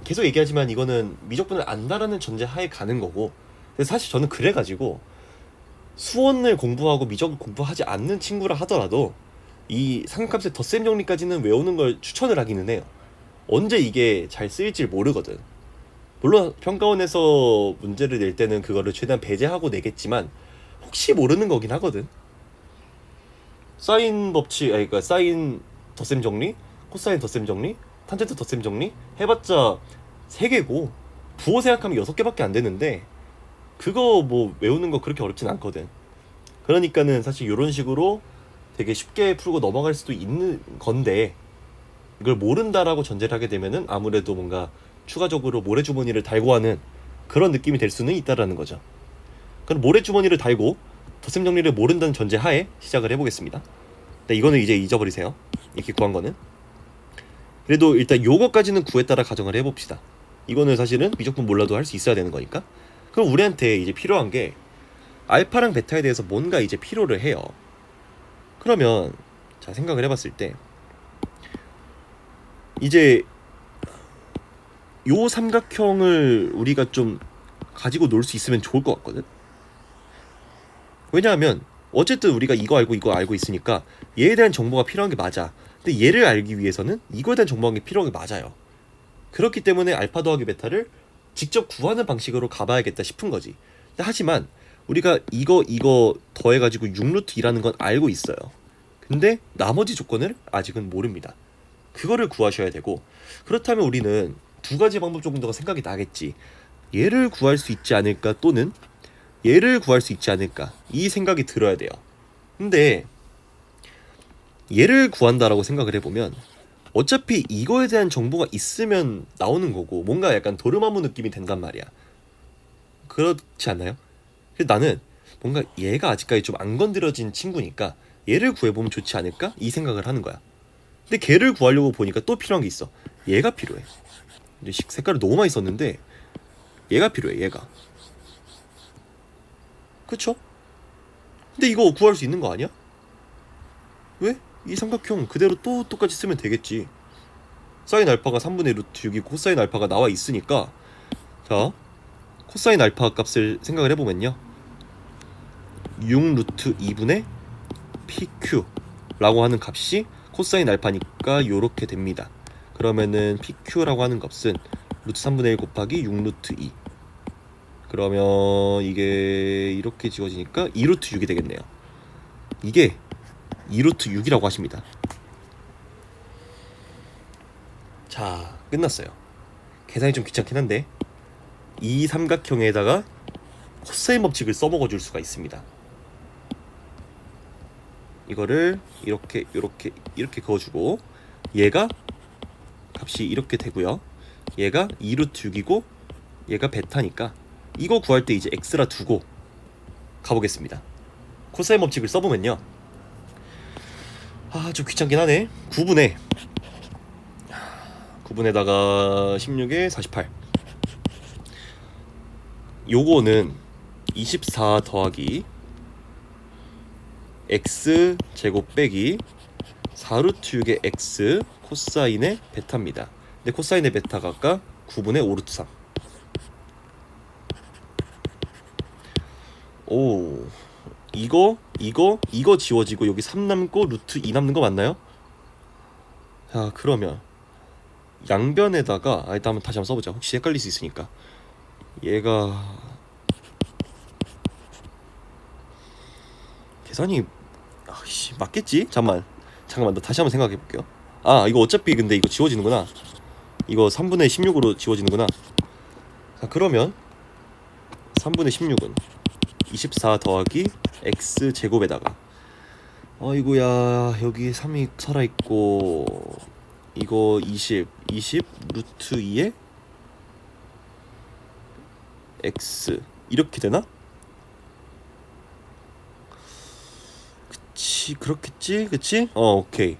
계속 얘기하지만 이거는 미적분을 안다라는 전제 하에 가는 거고 근데 사실 저는 그래가지고 수원을 공부하고 미적을 공부하지 않는 친구라 하더라도 이 삼각함수의 덧셈 정리까지는 외우는 걸 추천을 하기는 해요. 언제 이게 잘 쓰일지 모르거든. 물론 평가원에서 문제를 낼 때는 그거를 최대한 배제하고 내겠지만 혹시 모르는 거긴 하거든. 사인 법칙, 그러니까 사인 덧셈 정리, 코사인 덧셈 정리, 탄젠트 덧셈 정리 해봤자 3개고 부호 생각하면 6개밖에 안 되는데 그거 뭐 외우는 거 그렇게 어렵진 않거든. 그러니까는 사실 이런 식으로 되게 쉽게 풀고 넘어갈 수도 있는 건데, 이걸 모른다라고 전제를 하게 되면은 아무래도 뭔가 추가적으로 모래주머니를 달고 하는 그런 느낌이 될 수는 있다라는 거죠. 그럼 모래주머니를 달고 덧셈 정리를 모른다는 전제 하에 시작을 해보겠습니다. 근데 이거는 이제 잊어버리세요. 이렇게 구한 거는. 그래도 일단 요거까지는 구했다라 가정을 해봅시다. 이거는 사실은 미적분 몰라도 할 수 있어야 되는 거니까. 그럼 우리한테 이제 필요한 게 알파랑 베타에 대해서 뭔가 이제 필요를 해요. 그러면 자, 생각을 해봤을 때 이제 요 삼각형을 우리가 좀 가지고 놀 수 있으면 좋을 것 같거든. 왜냐하면 어쨌든 우리가 이거 알고 있으니까 얘에 대한 정보가 필요한 게 맞아. 근데 얘를 알기 위해서는 이거에 대한 정보가 필요한 게 맞아요. 그렇기 때문에 알파 더하기 베타를 직접 구하는 방식으로 가봐야겠다 싶은 거지. 근데 하지만 우리가 이거 더해가지고 6루트 2라는 건 알고 있어요. 근데 나머지 조건을 아직은 모릅니다. 그거를 구하셔야 되고, 그렇다면 우리는 두 가지 방법 정도가 생각이 나겠지. 얘를 구할 수 있지 않을까, 또는 얘를 구할 수 있지 않을까, 이 생각이 들어야 돼요. 근데 얘를 구한다라고 생각을 해보면 어차피 이거에 대한 정보가 있으면 나오는 거고 뭔가 약간 도르마무 느낌이 된단 말이야. 그렇지 않나요? 그래서 나는 뭔가 얘가 아직까지 좀 안 건드려진 친구니까 얘를 구해보면 좋지 않을까? 이 생각을 하는 거야. 근데 걔를 구하려고 보니까 또 필요한 게 있어. 얘가 필요해. 근데 색깔을 너무 많이 썼는데 얘가 필요해. 얘가. 그쵸? 근데 이거 구할 수 있는 거 아니야? 왜? 이 삼각형 그대로 또 똑같이 쓰면 되겠지. 사인 알파가 3분의 루트 6이고 코사인 알파가 나와 있으니까, 자, 코사인 알파 값을 생각을 해보면요, 6 루트 2분의 PQ 라고 하는 값이 코사인 알파니까 요렇게 됩니다. 그러면은 PQ라고 하는 값은 루트 3분의 1 곱하기 6 루트 2. 그러면 이게 이렇게 지워지니까 2 루트 6이 되겠네요. 이게 2 루트 6이라고 하십니다. 자, 끝났어요. 계산이 좀 귀찮긴 한데 이 삼각형에다가 코사인 법칙을 써먹어 줄 수가 있습니다. 이거를 이렇게 그어주고, 얘가 값이 이렇게 되고요, 얘가 2 루트 6이고 얘가 베타니까 이거 구할 때 이제 x라 두고 가보겠습니다. 코사인 법칙을 써보면요, 좀 귀찮긴 하네. 9분에다가 16에 48. 요거는 24 더하기 x 제곱 빼기 4루트 6의 x 코사인의 베타입니다. 근데 코사인의 베타가 아까 9분의 5루트 3. 오, 이거 지워지고 여기 3 남고 루트 2 남는 거 맞나요? 자, 그러면 양변에다가 일단 다시 한번 써보자. 혹시 헷갈릴 수 있으니까. 얘가 계산이 맞겠지? 잠깐만 나 다시 한번 생각해 볼게요. 이거 어차피 근데 이거 지워지는구나. 이거 3분의 16으로 지워지는구나. 자, 그러면 3분의 16은 24 더하기 x 제곱에다가, 아이고야, 여기 3이 살아있고 이거 20 루트 2에 x 이렇게 되나? 그치, 그렇겠지? 그치? 오케이.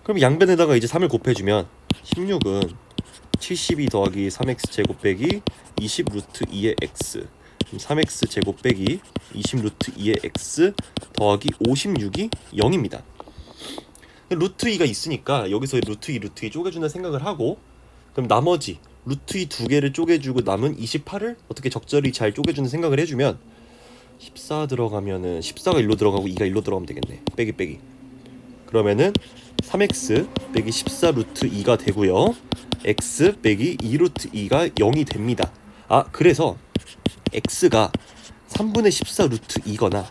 그럼 양변에다가 이제 3을 곱해주면 16은 72 더하기 3x 제곱 빼기 20 루트 2의 x, 3x 제곱 빼기 20 루트 2의 x 더하기 56이 0입니다. 루트 2가 있으니까 여기서 루트 2 쪼개준다 생각을 하고, 그럼 나머지 루트 2 두 개를 쪼개주고 남은 28을 어떻게 적절히 잘 쪼개주는 생각을 해주면 14 들어가면은 14가 1로 들어가고 2가 1로 들어가면 되겠네. 빼기. 그러면은 3x 빼기 14 루트 2가 되고요, x 빼기 2 루트 2가 0이 됩니다. 그래서 x가 3분의 14 루트 2거나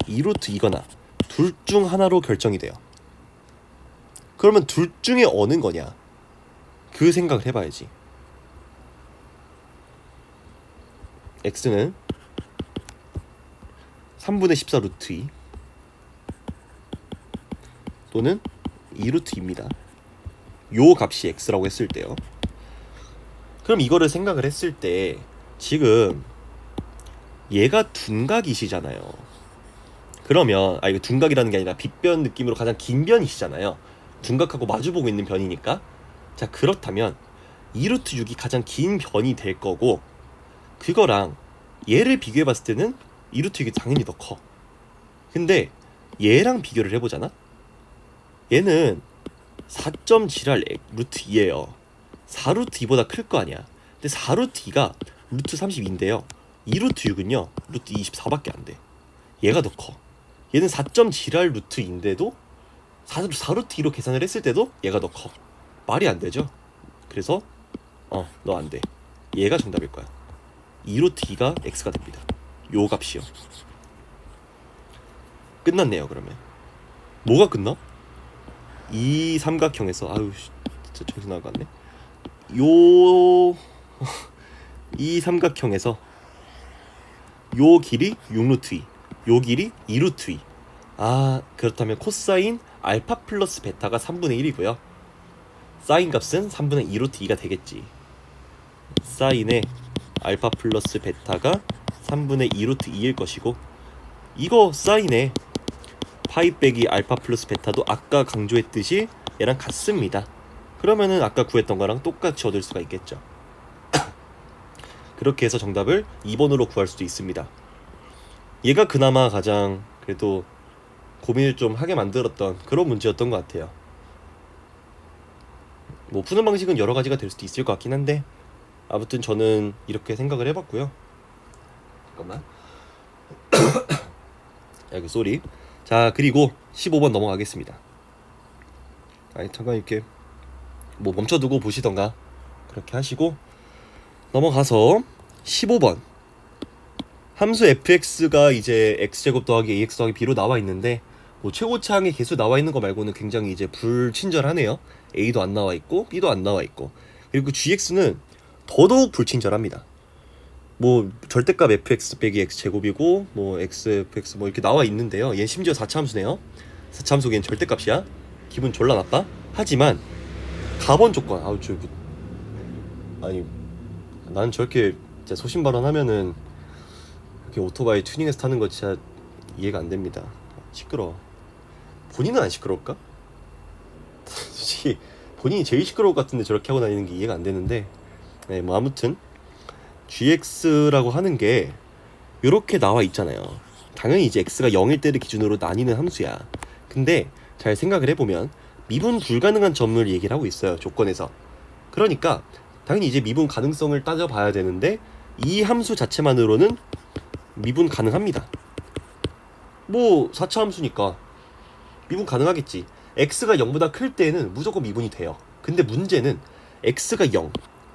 2 루트 2거나 둘 중 하나로 결정이 돼요. 그러면 둘 중에 어느 거냐, 그 생각을 해봐야지. x는 3분의 14 루트 2 또는 2 루트 2입니다. 요 값이 x라고 했을 때요. 그럼 이거를 생각을 했을 때 지금 얘가 둔각이시잖아요. 그러면 이거 둔각이라는 게 아니라 빗변 느낌으로 가장 긴 변이시잖아요. 둔각하고 마주보고 있는 변이니까. 자, 그렇다면 2루트 6이 가장 긴 변이 될 거고, 그거랑 얘를 비교해 봤을 때는 2루트 6이 당연히 더 커. 근데 얘랑 비교를 해보잖아. 얘는 4.7할 루트 2예요. 4루트 2보다 클 거 아니야. 근데 4루트 2가 루트 32인데요. 2루트 6은요 루트 24밖에 안 돼. 얘가 더 커. 얘는 4.7할 루트 2인데도 4루트 2로 계산을 했을 때도 얘가 더 커. 말이 안 되죠. 그래서 너 안 돼. 얘가 정답일 거야. 2루트 2가 x가 됩니다. 요 값이요. 끝났네요. 그러면 뭐가 끝나? 이 삼각형에서 진짜 정신 나갔네. 이 삼각형에서 요 길이 6루트 2, 요 길이 2루트 2. 그렇다면 코사인 알파 플러스 베타가 3분의 1이고요. 사인 값은 3분의 2루트 2가 되겠지. 사인의 알파 플러스 베타가 3분의 2루트 2일 것이고, 이거 사인의 파이 빼기 알파 플러스 베타도 아까 강조했듯이 얘랑 같습니다. 그러면은 아까 구했던 거랑 똑같이 얻을 수가 있겠죠. 그렇게 해서 정답을 2번으로 구할 수도 있습니다. 얘가 그나마 가장 그래도 고민을 좀 하게 만들었던 그런 문제였던 것 같아요. 뭐 푸는 방식은 여러 가지가 될 수도 있을 것 같긴 한데, 아무튼 저는 이렇게 생각을 해봤고요. 잠깐만. 여기 쏘리. 자, 그리고 15번 넘어가겠습니다. 잠깐 이렇게 뭐 멈춰두고 보시던가 그렇게 하시고 넘어가서 15번. 함수 fx가 이제 x제곱 더하기 ax 더하기 b로 나와 있는데, 뭐 최고차항의 개수 나와 있는 거 말고는 굉장히 이제 불친절하네요. a도 안 나와 있고 b도 안 나와 있고, 그리고 gx는 더더욱 불친절합니다. 뭐 절대값 fx 빼기 x제곱이고 뭐 xfx 뭐 이렇게 나와 있는데요. 얘는 심지어 4차 함수네요. 4차 함수 얘는 절대값이야. 기분 졸라 나빠. 하지만 가번 조건, 나는 저렇게 진짜 소신 발언하면은 이렇게 오토바이 튜닝해서 타는 거 진짜 이해가 안 됩니다. 시끄러워. 본인은 안 시끄러울까? 솔직히 본인이 제일 시끄러울 것 같은데 저렇게 하고 다니는 게 이해가 안 되는데, 네, 뭐 아무튼 gx라고 하는 게 이렇게 나와 있잖아요. 당연히 이제 x가 0일 때를 기준으로 나뉘는 함수야. 근데 잘 생각을 해보면 미분 불가능한 점을 얘기를 하고 있어요, 조건에서. 그러니까 당연히 이제 미분 가능성을 따져봐야 되는데, 이 함수 자체만으로는 미분 가능합니다. 뭐 4차 함수니까 미분 가능하겠지. x가 0보다 클 때는 무조건 미분이 돼요. 근데 문제는 x가 0,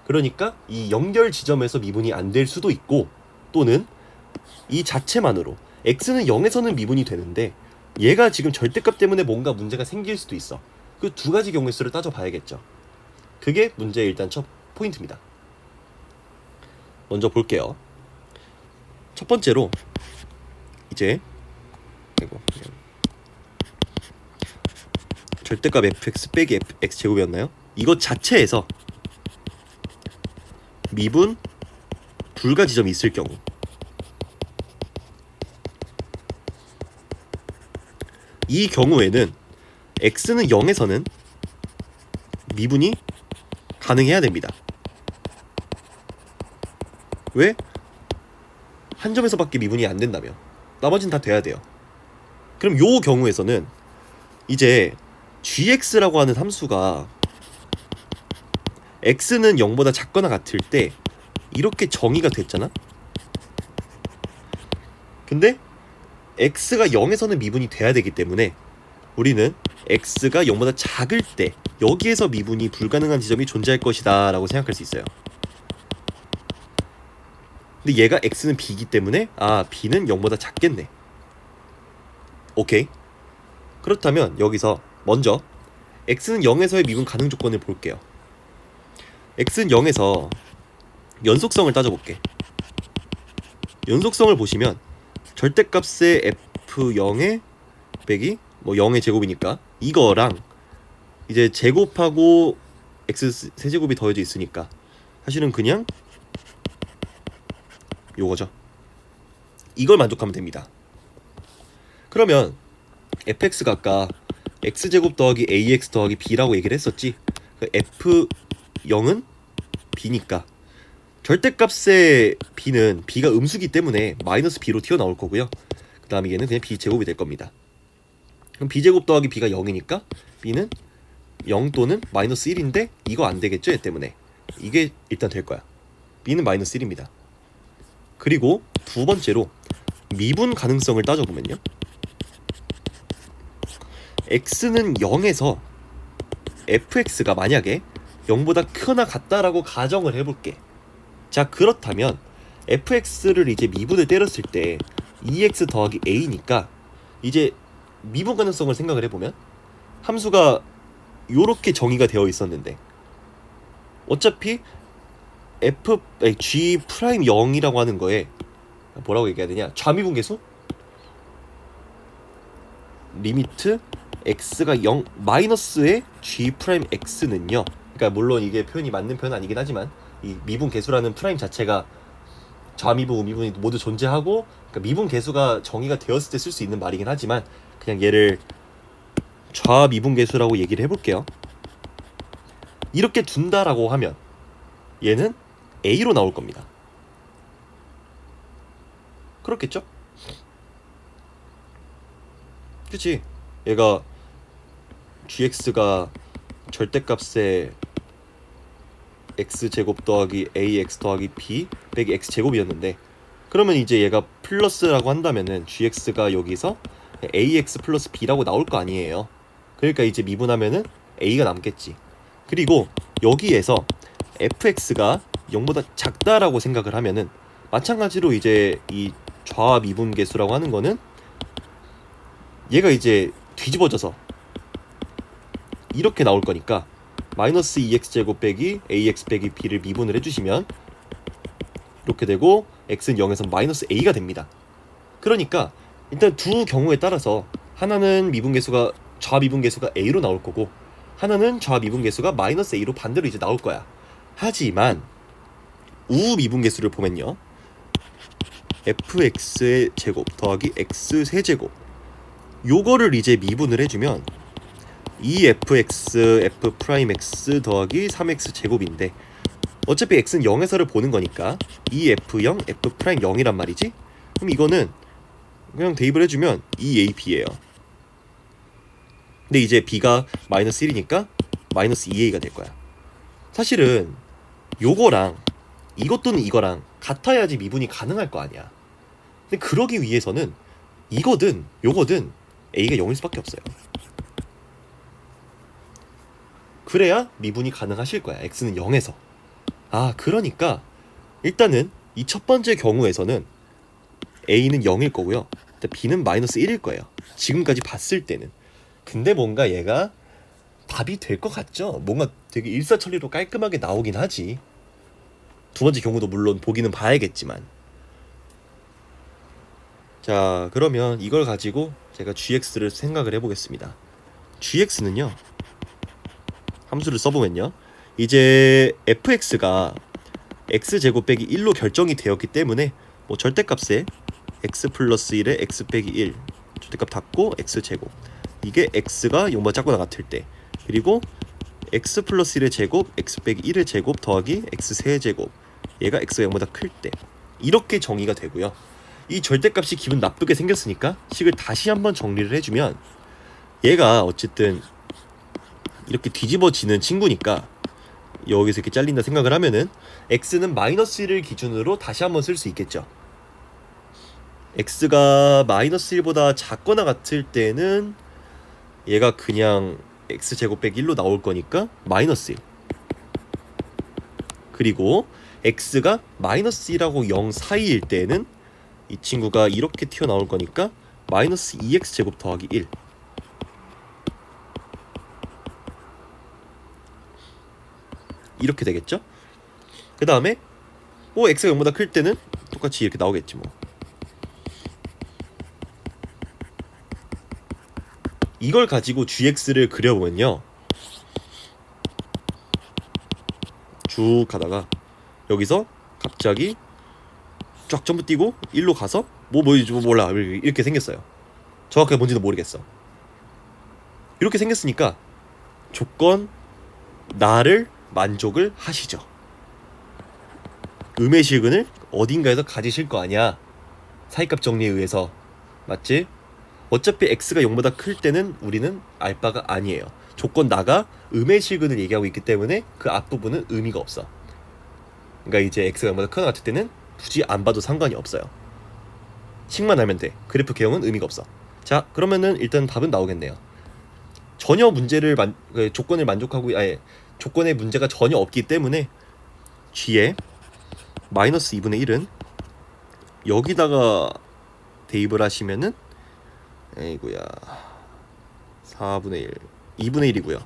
그러니까 이 연결 지점에서 미분이 안 될 수도 있고, 또는 이 자체만으로 x는 0에서는 미분이 되는데 얘가 지금 절대값 때문에 뭔가 문제가 생길 수도 있어. 그 두 가지 경우의 수를 따져봐야겠죠. 그게 문제의 일단 첫 포인트입니다. 먼저 볼게요. 첫 번째로 이제 절대값 fx 빼기 x제곱이었나요? 이것 자체에서 미분 불가 지점이 있을 경우, 이 경우에는 x는 0에서는 미분이 가능해야 됩니다. 왜? 한 점에서밖에 미분이 안 된다며. 나머지는 다 돼야 돼요. 그럼 요 경우에서는 이제 gx라고 하는 함수가 x는 0보다 작거나 같을 때 이렇게 정의가 됐잖아? 근데 x가 0에서는 미분이 돼야 되기 때문에 우리는 x가 0보다 작을 때 여기에서 미분이 불가능한 지점이 존재할 것이다 라고 생각할 수 있어요. 근데 얘가 x는 b이기 때문에 b는 0보다 작겠네. 오케이. 그렇다면 여기서 먼저 x는 0에서의 미분 가능 조건을 볼게요. x는 0에서 연속성을 따져볼게. 연속성을 보시면 절대값의 f0의 빼기 뭐 0의 제곱이니까 이거랑 이제 제곱하고 x 세제곱이 더해져 있으니까 사실은 그냥 요거죠. 이걸 만족하면 됩니다. 그러면 fx가 아까 x제곱 더하기 ax 더하기 b라고 얘기를 했었지. 그 f0은 b니까 절대값의 b는 b가 음수기 때문에 마이너스 b로 튀어나올 거고요. 그 다음에 얘는 그냥 b제곱이 될 겁니다. 그럼 b제곱 더하기 b가 0이니까 b는 0 또는 마이너스 1인데 이거 안 되겠죠? 얘 때문에 이게 일단 될 거야. b는 마이너스 1입니다. 그리고 두 번째로 미분 가능성을 따져보면요, x는 0에서 fx가 만약에 0보다 크거나 같다라고 가정을 해볼게. 자, 그렇다면 fx를 이제 미분을 때렸을 때 2x 더하기 a니까 이제 미분 가능성을 생각을 해보면 함수가 요렇게 정의가 되어 있었는데 어차피 g 프라임 0이라고 하는 거에 뭐라고 얘기해야 되냐, 좌미분계수 리미트 x가 0 마이너스의 g 프라임 x는요, 그러니까 물론 이게 표현이 맞는 표현은 아니긴 하지만 이 미분 계수라는 프라임 자체가 좌미분 우미분이 모두 존재하고, 그러니까 미분 계수가 정의가 되었을 때 쓸 수 있는 말이긴 하지만 그냥 얘를 좌미분 계수라고 얘기를 해볼게요. 이렇게 둔다라고 하면 얘는 a로 나올 겁니다. 그렇겠죠? 그치? 얘가 gx가 절대값의 x제곱 더하기 ax 더하기 b 빼기 x제곱이었는데, 그러면 이제 얘가 플러스라고 한다면은 gx가 여기서 ax 플러스 b라고 나올 거 아니에요. 그러니까 이제 미분하면은 a가 남겠지. 그리고 여기에서 fx가 0보다 작다라고 생각을 하면은 마찬가지로 이제 이 좌미분계수라고 하는 거는 얘가 이제 뒤집어져서 이렇게 나올 거니까 마이너스 2x제곱 빼기 ax 빼기 b를 미분을 해주시면 이렇게 되고 x는 0에서 마이너스 a가 됩니다. 그러니까 일단 두 경우에 따라서 하나는 미분계수가 좌미분계수가 a로 나올 거고 하나는 좌미분계수가 마이너스 a로 반대로 이제 나올 거야. 하지만 우미분계수를 보면요, fx의 제곱 더하기 x 세제곱 요거를 이제 미분을 해주면 2fx f 프라임 x 더하기 3x 제곱인데 어차피 x는 0에서를 보는 거니까 2f0 f 프라임 0이란 말이지. 그럼 이거는 그냥 대입을 해주면 2ab예요. 근데 이제 b가 마이너스 1이니까 마이너스 2a가 될 거야. 사실은 요거랑 이것 또는 이거랑 같아야지 미분이 가능할 거 아니야. 근데 그러기 위해서는 이거든 요거든 a가 0일 수밖에 없어요. 그래야 미분이 가능하실 거야. x는 0에서. 아, 그러니까 일단은 이 첫 번째 경우에서는 a는 0일 거고요. b는 마이너스 1일 거예요. 지금까지 봤을 때는. 근데 뭔가 얘가 답이 될 것 같죠? 뭔가 되게 일사천리로 깔끔하게 나오긴 하지. 두 번째 경우도 물론 보기는 봐야겠지만. 자, 그러면 이걸 가지고 제가 gx를 생각을 해보겠습니다. gx는요, 함수를 써보면요, 이제 fx가 x제곱 빼기 1로 결정이 되었기 때문에 뭐 절대값에 x 플러스 1에 x 빼기 1 절대값 닫고 x제곱, 이게 x가 0보다 작거나 같을 때, 그리고 x 플러스 1의 제곱 x 빼기 1의 제곱 더하기 x 세제곱, 얘가 x가 0보다 클 때, 이렇게 정의가 되고요. 이 절대값이 기분 나쁘게 생겼으니까 식을 다시 한번 정리를 해주면 얘가 어쨌든 이렇게 뒤집어지는 친구니까 여기서 이렇게 잘린다 생각을 하면은 x는 마이너스 1을 기준으로 다시 한번 쓸 수 있겠죠. x가 마이너스 1보다 작거나 같을 때는 얘가 그냥 x제곱 빼기 1로 나올 거니까 마이너스 1. 그리고 x가 마이너스 1하고 0 사이일 때는 이 친구가 이렇게 튀어나올 거니까 마이너스 2x제곱 더하기 1. 이렇게 되겠죠? 그 다음에 뭐 x가 0보다 클 때는 똑같이 이렇게 나오겠지 뭐. 이걸 가지고 gx를 그려보면요, 쭉 가다가 여기서 갑자기 쫙 점프 뛰고 1로 가서 뭐 몰라 이렇게 생겼어요. 정확하게 뭔지도 모르겠어. 이렇게 생겼으니까 조건 나를 만족을 하시죠. 음의 실근을 어딘가에서 가지실 거 아니야, 사이값 정리에 의해서. 맞지? 어차피 x가 0보다 클 때는 우리는 알바가 아니에요. 조건 나가 음의 실근을 얘기하고 있기 때문에 그 앞부분은 의미가 없어. 그러니까 이제 x가 0보다 크거나 같을 때는 굳이 안 봐도 상관이 없어요. 식만 알면 돼. 그래프 개형은 의미가 없어. 자, 그러면은 일단 답은 나오겠네요. 전혀 문제를 조건을 만족하고, 조건의 문제가 전혀 없기 때문에 g에 마이너스 2분의 1은 여기다가 대입을 하시면은, 에이구야, 4분의 1, 2분의 1이고요.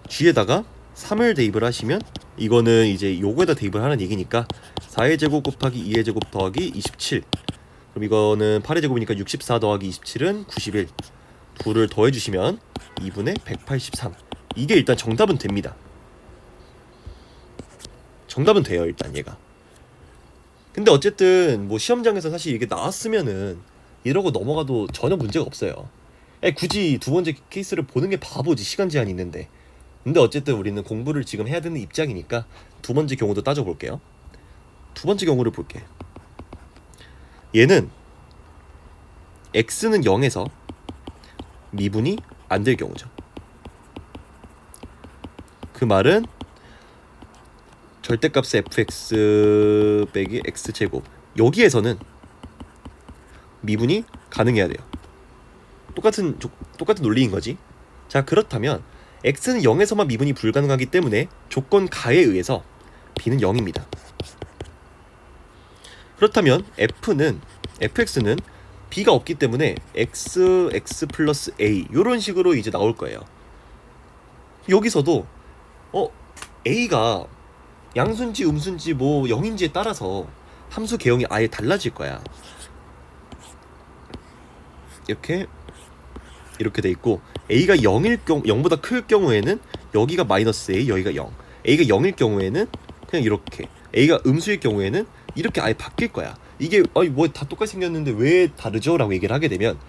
g에다가 3을 대입을 하시면, 이거는 이제 요거에다 대입을 하는 얘기니까 4의 제곱 곱하기 2의 제곱 더하기 27. 그럼 이거는 8의 제곱이니까 64 더하기 27은 91. 둘을 더해주시면 2분의 183. 이게 일단 정답은 됩니다. 정답은 돼요, 일단 얘가. 근데 어쨌든 뭐 시험장에서 사실 이게 나왔으면은 이러고 넘어가도 전혀 문제가 없어요. 굳이 두 번째 케이스를 보는 게 바보지, 시간 제한이 있는데. 근데 어쨌든 우리는 공부를 지금 해야 되는 입장이니까 두 번째 경우도 따져볼게요. 두 번째 경우를 볼게. 얘는 x는 0에서 미분이 안 될 경우죠. 그 말은 절대값의 fx 빼기 x제곱, 여기에서는 미분이 가능해야 돼요. 똑같은 논리인 거지. 자, 그렇다면 x는 0에서만 미분이 불가능하기 때문에 조건 가에 의해서 b는 0입니다. 그렇다면 fx는 b가 없기 때문에 x 플러스 a 요런 식으로 이제 나올 거예요. 여기서도 a가 양수인지 음수인지 뭐 0인지에 따라서 함수 개형이 아예 달라질 거야. 이렇게 돼 있고, a가 0보다 클 경우에는 여기가 마이너스 a, 여기가 0. a가 0일 경우에는 그냥 이렇게, a가 음수일 경우에는 이렇게 아예 바뀔 거야. 이게 뭐 다 똑같이 생겼는데 왜 다르죠? 라고 얘기를 하게 되면,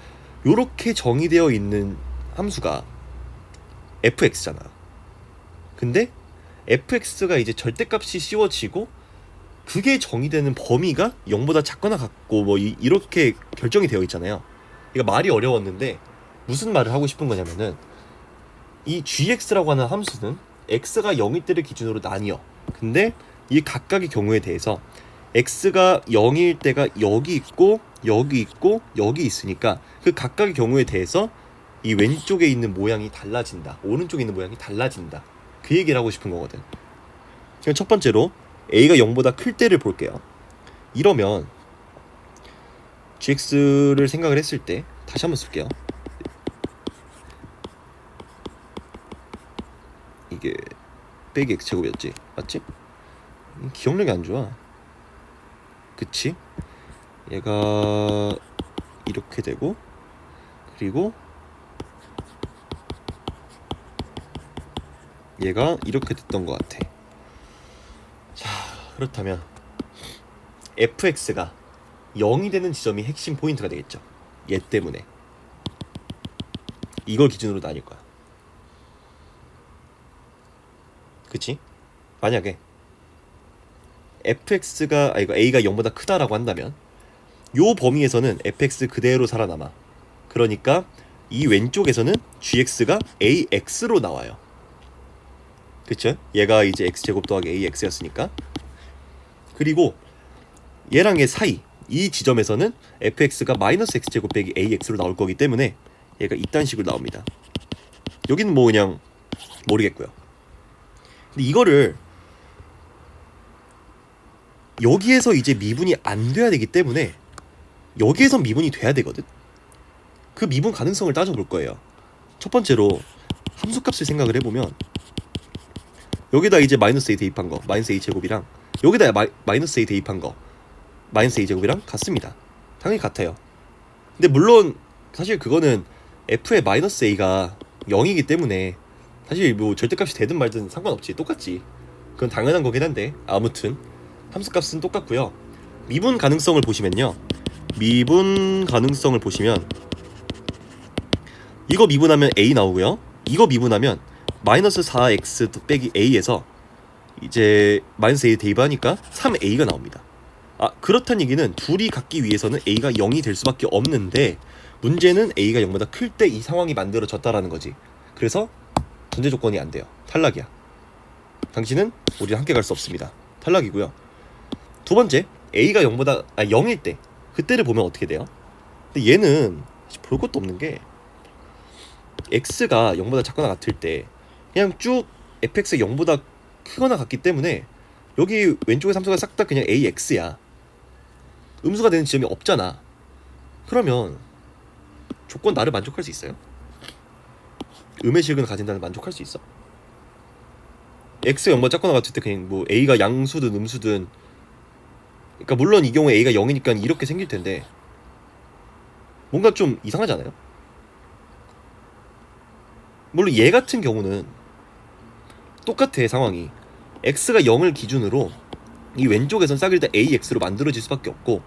요렇게 정의되어 있는 함수가 fx잖아. 근데 fx가 이제 절대값이 씌워지고 그게 정의되는 범위가 0보다 작거나 같고 뭐 이렇게 결정이 되어 있잖아요. 그러니까 말이 어려웠는데 무슨 말을 하고 싶은 거냐면은, 이 gx라고 하는 함수는 x가 0일 때를 기준으로 나뉘어. 근데 이 각각의 경우에 대해서 x가 0일 때가 여기 있고 여기 있고 여기 있으니까 그 각각의 경우에 대해서 이 왼쪽에 있는 모양이 달라진다, 오른쪽에 있는 모양이 달라진다, 그 얘기를 하고 싶은 거거든. 그럼 첫 번째로 a가 0보다 클 때를 볼게요. 이러면 gx를 생각을 했을 때 다시 한번 쓸게요. 이게 빼기 x제곱이었지, 맞지? 기억력이 안 좋아. 그치? 얘가 이렇게 되고, 그리고 얘가 이렇게 됐던 것 같아. 자, 그렇다면 fx가 0이 되는 지점이 핵심 포인트가 되겠죠. 얘 때문에 이걸 기준으로 나뉠 거야. 그치? 만약에 fx가 a가 0보다 크다라고 한다면 요 범위에서는 fx 그대로 살아남아. 그러니까 이 왼쪽에서는 gx가 ax로 나와요. 그쵸? 얘가 이제 x제곱 더하기 ax였으니까. 그리고 얘랑 얘 사이 이 지점에서는 fx가 마이너스 x제곱 빼기 ax로 나올 거기 때문에 얘가 이딴 식으로 나옵니다. 여기는 뭐 그냥 모르겠고요. 근데 이거를 여기에서 이제 미분이 안 돼야 되기 때문에 여기에서 미분이 돼야 되거든. 그 미분 가능성을 따져볼 거예요. 첫 번째로 함수값을 생각을 해보면, 여기다 이제 마이너스 a 대입한 거, 마이너스 a 제곱이랑 여기다 마이너스 a 대입한 거, 마이너스 a제곱이랑 같습니다. 당연히 같아요. 근데 물론 사실 그거는 f의 마이너스 a가 0이기 때문에 사실 뭐 절대값이 되든 말든 상관없지. 똑같지. 그건 당연한 거긴 한데 아무튼 함수값은 똑같고요. 미분 가능성을 보시면요. 미분 가능성을 보시면 이거 미분하면 a 나오고요. 이거 미분하면 마이너스 4x 빼기 a에서 이제 마이너스 a 대입하니까 3a가 나옵니다. 그렇다는 얘기는 둘이 같기 위해서는 a가 0이 될 수밖에 없는데 문제는 a가 0보다 클 때 이 상황이 만들어졌다라는 거지. 그래서 전제 조건이 안 돼요. 탈락이야. 당신은 우리랑 함께 갈 수 없습니다. 탈락이고요. 두 번째, a가 0일 때 그때를 보면 어떻게 돼요? 근데 얘는 볼 것도 없는 게 x가 0보다 작거나 같을 때 그냥 쭉 fx가 0보다 크거나 같기 때문에 여기 왼쪽의 함수가 싹 다 그냥 ax야. 음수가 되는 지점이 없잖아. 그러면 조건 나를 만족할 수 있어요? 음의 실근을 가진다는 만족할 수 있어? x가 0보다 작거나 같을 때 그냥 뭐 a가 양수든 음수든, 그러니까 물론 이 경우에 a가 0이니까 이렇게 생길 텐데 뭔가 좀 이상하지 않아요? 물론 얘 같은 경우는 똑같아. 상황이 x가 0을 기준으로 이 왼쪽에선 싹을 다 ax로 만들어질 수밖에 없고,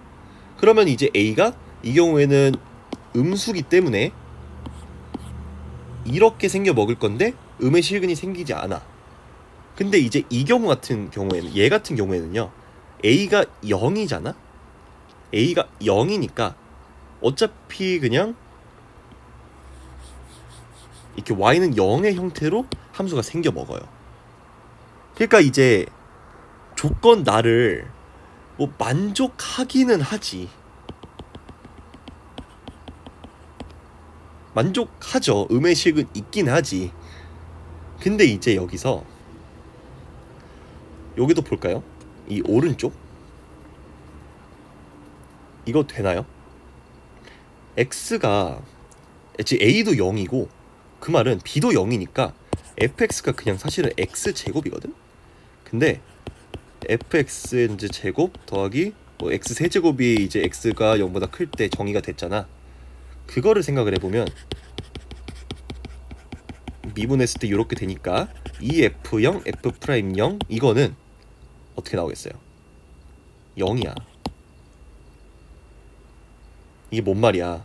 그러면 이제 a가 이 경우에는 음수기 때문에 이렇게 생겨 먹을 건데 음의 실근이 생기지 않아. 근데 이제 이 경우 같은 경우에는, 얘 같은 경우에는요, a가 0이잖아? a가 0이니까 어차피 그냥 이렇게 y는 0의 형태로 함수가 생겨 먹어요. 그러니까 이제 조건 나를 뭐 만족하기는 하지. 만족하죠. 음의 식은 있긴 하지. 근데 이제 여기서 여기도 볼까요? 이 오른쪽 이거 되나요? x가 a도 0이고 그 말은 b도 0이니까 fx가 그냥 사실은 x제곱이거든? 근데 fx 이제 제곱 더하기 뭐 x 세제곱이 이제 x가 0보다 클 때 정의가 됐잖아. 그거를 생각을 해보면 미분했을 때 이렇게 되니까 EF0, F'0 이거는 어떻게 나오겠어요? 0이야. 이게 뭔 말이야?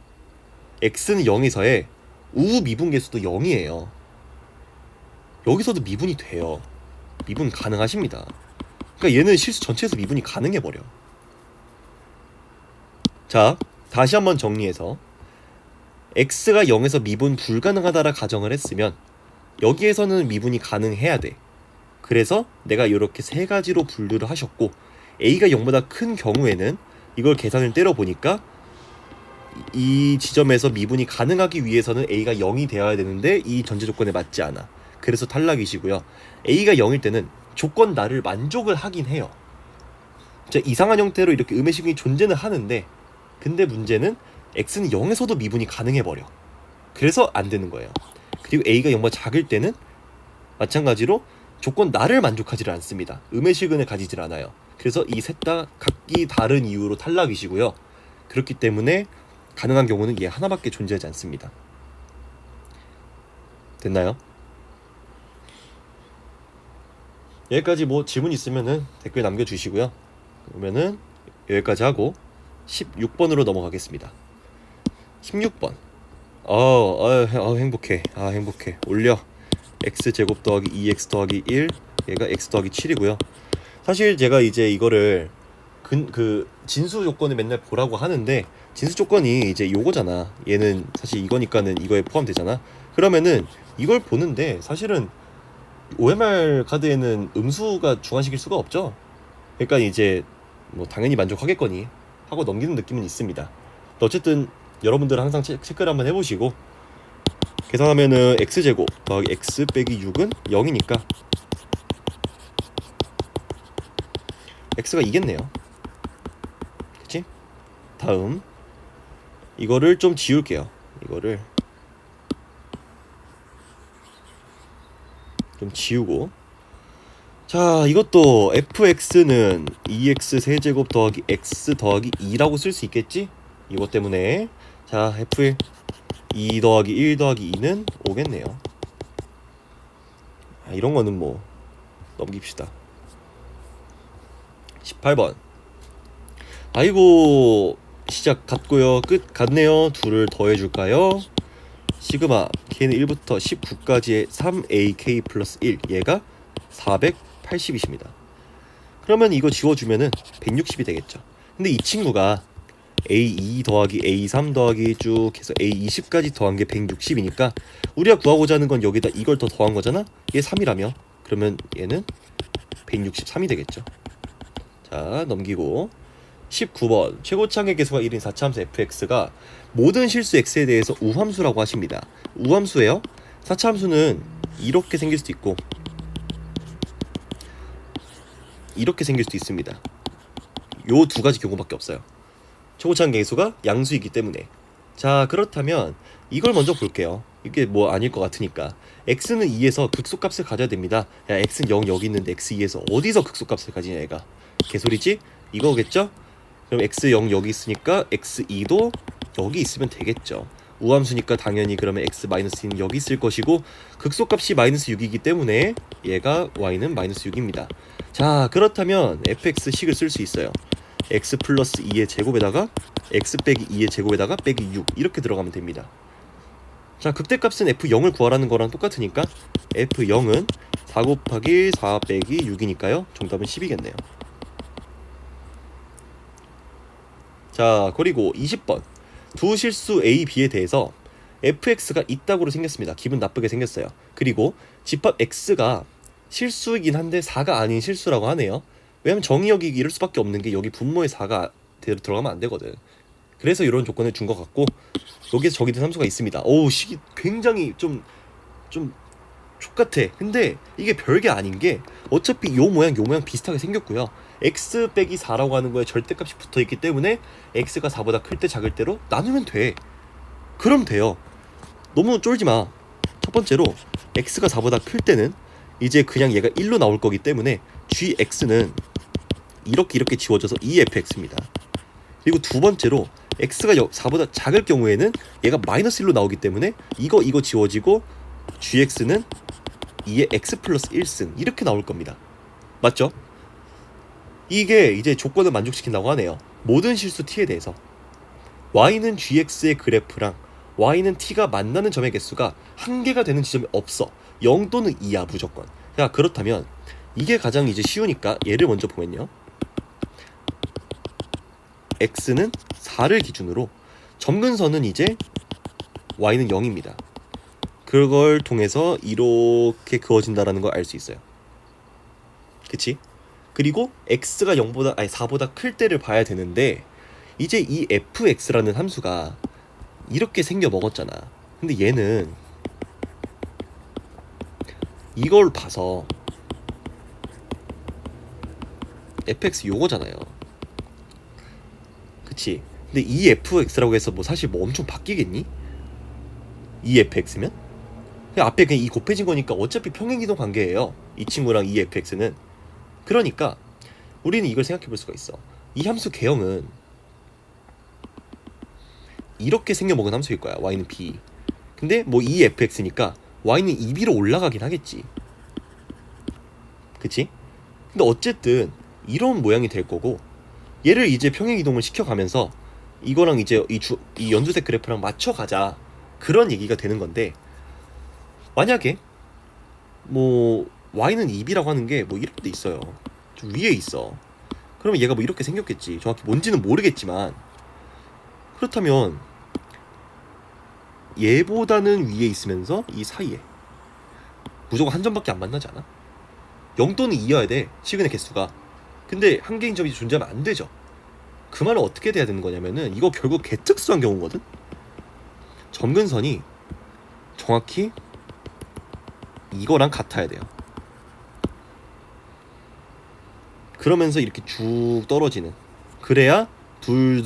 x는 0에서의 우후 미분 계수도 0이에요. 여기서도 미분이 돼요. 미분 가능하십니다. 그러니까 얘는 실수 전체에서 미분이 가능해버려. 자, 다시 한번 정리해서 x가 0에서 미분 불가능하다라 가정을 했으면 여기에서는 미분이 가능해야 돼. 그래서 내가 이렇게 세 가지로 분류를 하셨고, a가 0보다 큰 경우에는 이걸 계산을 때려보니까 이 지점에서 미분이 가능하기 위해서는 a가 0이 되어야 되는데 이 전제 조건에 맞지 않아. 그래서 탈락이시고요. a가 0일 때는 조건 나를 만족을 하긴 해요. 진짜 이상한 형태로 이렇게 음의 식이 존재는 하는데, 근데 문제는 x는 0에서도 미분이 가능해버려. 그래서 안 되는 거예요. 그리고 a가 0보다 작을 때는 마찬가지로 조건 나를 만족하지를 않습니다. 음의 실근을 가지질 않아요. 그래서 이 셋 다 각기 다른 이유로 탈락이시고요. 그렇기 때문에 가능한 경우는 얘 하나밖에 존재하지 않습니다. 됐나요? 여기까지 뭐 질문 있으면은 댓글 남겨주시고요. 그러면은 여기까지 하고 16번으로 넘어가겠습니다. 16번. 행복해. 행복해. 올려. x제곱 더하기 2x 더하기 1, 얘가 x 더하기 7이고요. 사실 제가 이제 이거를 그 진수 조건을 맨날 보라고 하는데, 진수 조건이 이제 요거잖아. 얘는 사실 이거니까는 이거에 포함되잖아. 그러면은 이걸 보는데 사실은 OMR 카드에는 음수가 중화시킬 수가 없죠. 그러니까 이제 뭐 당연히 만족하겠거니 하고 넘기는 느낌은 있습니다. 어쨌든 여러분들은 항상 체크를 한번 해보시고, 계산하면은 x제곱 더하기 x 빼기 6은 0이니까 x가 2겠네요. 그치? 다음 이거를 좀 지울게요. 이거를 좀 지우고 자, 이것도 fx는 2x 세제곱 더하기 x 더하기 2라고 쓸 수 있겠지? 이것 때문에 자, f1 2 더하기 1 더하기 2는 5겠네요. 이런 거는 뭐 넘깁시다. 18번. 아이고, 시작 같고요. 끝 같네요. 둘을 더해줄까요? 시그마 k는 1부터 19까지의 3ak 플러스 1, 얘가 480이십니다. 그러면 이거 지워주면은 160이 되겠죠. 근데 이 친구가 A2 더하기 A3 더하기 쭉 해서 A20까지 더한 게 160이니까 우리가 구하고자 하는 건 여기다 이걸 더 더한 거잖아? 얘 3이라며? 그러면 얘는 163이 되겠죠. 자, 넘기고 19번. 최고창의 계수가 1인 4차함수 fx가 모든 실수 x에 대해서 우함수라고 하십니다. 우함수예요? 4차함수는 이렇게 생길 수도 있고 이렇게 생길 수도 있습니다. 요 두 가지 경우밖에 없어요. 최고창 계수가 양수이기 때문에. 자, 그렇다면 이걸 먼저 볼게요. 이게 뭐 아닐 것 같으니까. x는 2에서 극소값을 가져야 됩니다. 야, x는 0 여기 있는데 x 2에서 어디서 극소값을 가지냐 얘가. 개소리지? 이거겠죠? 그럼 x0 여기 있으니까 x2도 여기 있으면 되겠죠. 우함수니까 당연히 그러면 x-2는 여기 있을 것이고 극소값이 -6이기 때문에 얘가 y는 -6입니다. 자, 그렇다면 fx식을 쓸 수 있어요. x 플러스 2의 제곱에다가 x 빼기 2의 제곱에다가 빼기 6 이렇게 들어가면 됩니다. 자, 극대값은 f0을 구하라는 거랑 똑같으니까 f0은 4 곱하기 4 빼기 6이니까요. 정답은 10이겠네요. 자, 그리고 20번. 두 실수 A, B에 대해서 fx가 이따구로 생겼습니다. 기분 나쁘게 생겼어요. 그리고 집합 x가 실수이긴 한데 4가 아닌 실수라고 하네요. 왜냐면 정의역이 이럴 수밖에 없는 게 여기 분모에 4가 들어가면 안 되거든. 그래서 이런 조건을 준 것 같고 여기서 적이 된 함수가 있습니다. 오우, 식이 굉장히 좀 족같아. 근데 이게 별게 아닌 게 어차피 요 모양 비슷하게 생겼고요. x 빼기 4라고 하는 거에 절대값이 붙어있기 때문에 x가 4보다 클 때 작을 때로 나누면 돼. 그럼 돼요. 너무 쫄지마. 첫 번째로 x가 4보다 클 때는 이제 그냥 얘가 1로 나올 거기 때문에 gx는 이렇게 지워져서 2fx입니다. 그리고 두 번째로 x가 4보다 작을 경우에는 얘가 -1로 나오기 때문에 이거 지워지고 gx는 2의 x 플러스 1승 이렇게 나올 겁니다. 맞죠? 이게 이제 조건을 만족시킨다고 하네요. 모든 실수 t에 대해서 y는 gx의 그래프랑 y는 t가 만나는 점의 개수가 한 개가 되는 지점이 없어. 0 또는 2야 무조건. 자, 그렇다면 이게 가장 이제 쉬우니까 얘를 먼저 보면요. x는 4를 기준으로 점근선은 이제 y는 0입니다. 그걸 통해서 이렇게 그어진다라는 걸 알 수 있어요. 그치? 그리고 x가 4보다 클 때를 봐야 되는데 이제 이 fx라는 함수가 이렇게 생겨 먹었잖아. 근데 얘는 이걸 봐서 fx 요거잖아요. 그치? 근데 이 fx라고 해서 뭐 사실 뭐 엄청 바뀌겠니? 이 fx면? 그냥 앞에 그냥 이 곱해진 거니까 어차피 평행이동 관계예요. 이 친구랑 이 fx는. 그러니까 우리는 이걸 생각해 볼 수가 있어. 이 함수 개형은 이렇게 생겨먹은 함수일 거야. y는 b. 근데 뭐 이 fx니까 y는 2b로 올라가긴 하겠지. 그치? 근데 어쨌든 이런 모양이 될 거고 얘를 이제 평행이동을 시켜가면서 이거랑 이제 이 연두색 그래프랑 맞춰가자. 그런 얘기가 되는 건데 만약에 뭐 y는 2b라고 하는 게 뭐 이런 데 있어요. 좀 위에 있어. 그러면 얘가 뭐 이렇게 생겼겠지. 정확히 뭔지는 모르겠지만 그렇다면 얘보다는 위에 있으면서 이 사이에 무조건 한 점밖에 안 만나지 않아? 0 또는 2여야 돼. 시그널 개수가. 근데 한 개인 점이 존재하면 안 되죠. 그 말은 어떻게 돼야 되는 거냐면은 이거 결국 개특수한 경우거든. 점근선이 정확히 이거랑 같아야 돼요. 그러면서 이렇게 쭉 떨어지는. 그래야 둘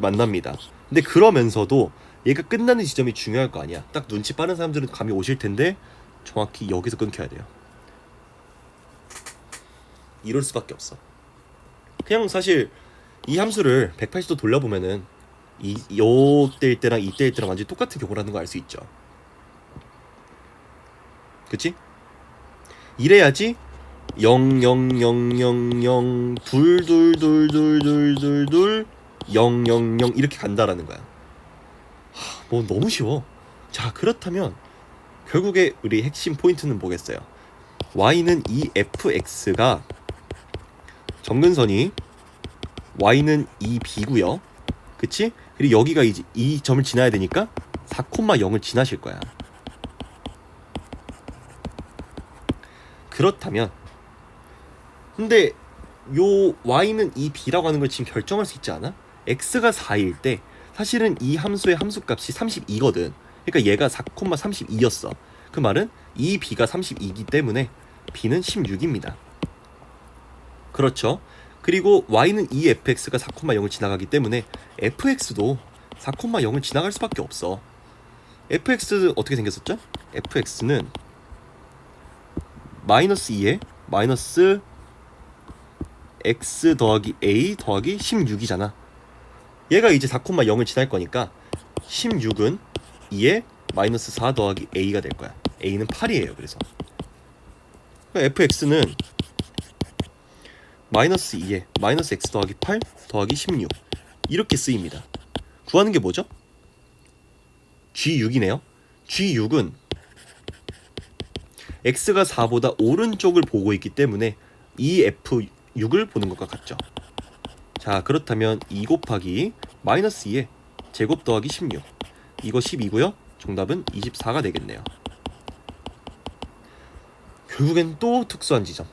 만납니다. 근데 그러면서도 얘가 끝나는 지점이 중요할 거 아니야. 딱 눈치 빠른 사람들은 감이 오실 텐데 정확히 여기서 끊겨야 돼요. 이럴 수밖에 없어. 그냥 사실 이 함수를 180도 돌려보면은 요때일 때랑 이때일 때랑 완전히 똑같은 경우라는 거 알 수 있죠. 그치? 이래야지 0 0 0 0 0 둘 둘 둘 둘 둘 둘 둘 0 0 0 이렇게 간다라는 거야. 뭐 너무 쉬워. 자, 그렇다면 결국에 우리 핵심 포인트는 뭐겠어요? y는 이 fx가 점근선이 y는 이 b고요. 그치? 그리고 여기가 이제 이 점을 지나야 되니까 4,0을 지나실 거야. 그렇다면 근데 요 y는 이 b라고 하는 걸 지금 결정할 수 있지 않아? x가 4일 때 사실은 이 함수의 함수값이 32거든. 그러니까 얘가 4,32였어. 그 말은 이 b가 32이기 때문에 b는 16입니다. 그렇죠? 그리고 y는 이 fx가 4,0을 지나가기 때문에 fx도 4,0을 지나갈 수밖에 없어. fx 어떻게 생겼었죠? fx는 마이너스 2에 마이너스 x 더하기 a 더하기 16이잖아. 얘가 이제 4,0을 지날 거니까 16은 2에 마이너스 4 더하기 a가 될 거야. a는 8이에요. 그래서 fx는 마이너스 2에 마이너스 x 더하기 8 더하기 16 이렇게 쓰입니다. 구하는 게 뭐죠? g6이네요. g6은 x가 4보다 오른쪽을 보고 있기 때문에 이 f6을 보는 것과 같죠. 자, 그렇다면 2 곱하기 마이너스 2에 제곱 더하기 16 이거 10이고요. 정답은 24가 되겠네요. 결국엔 또 특수한 지점.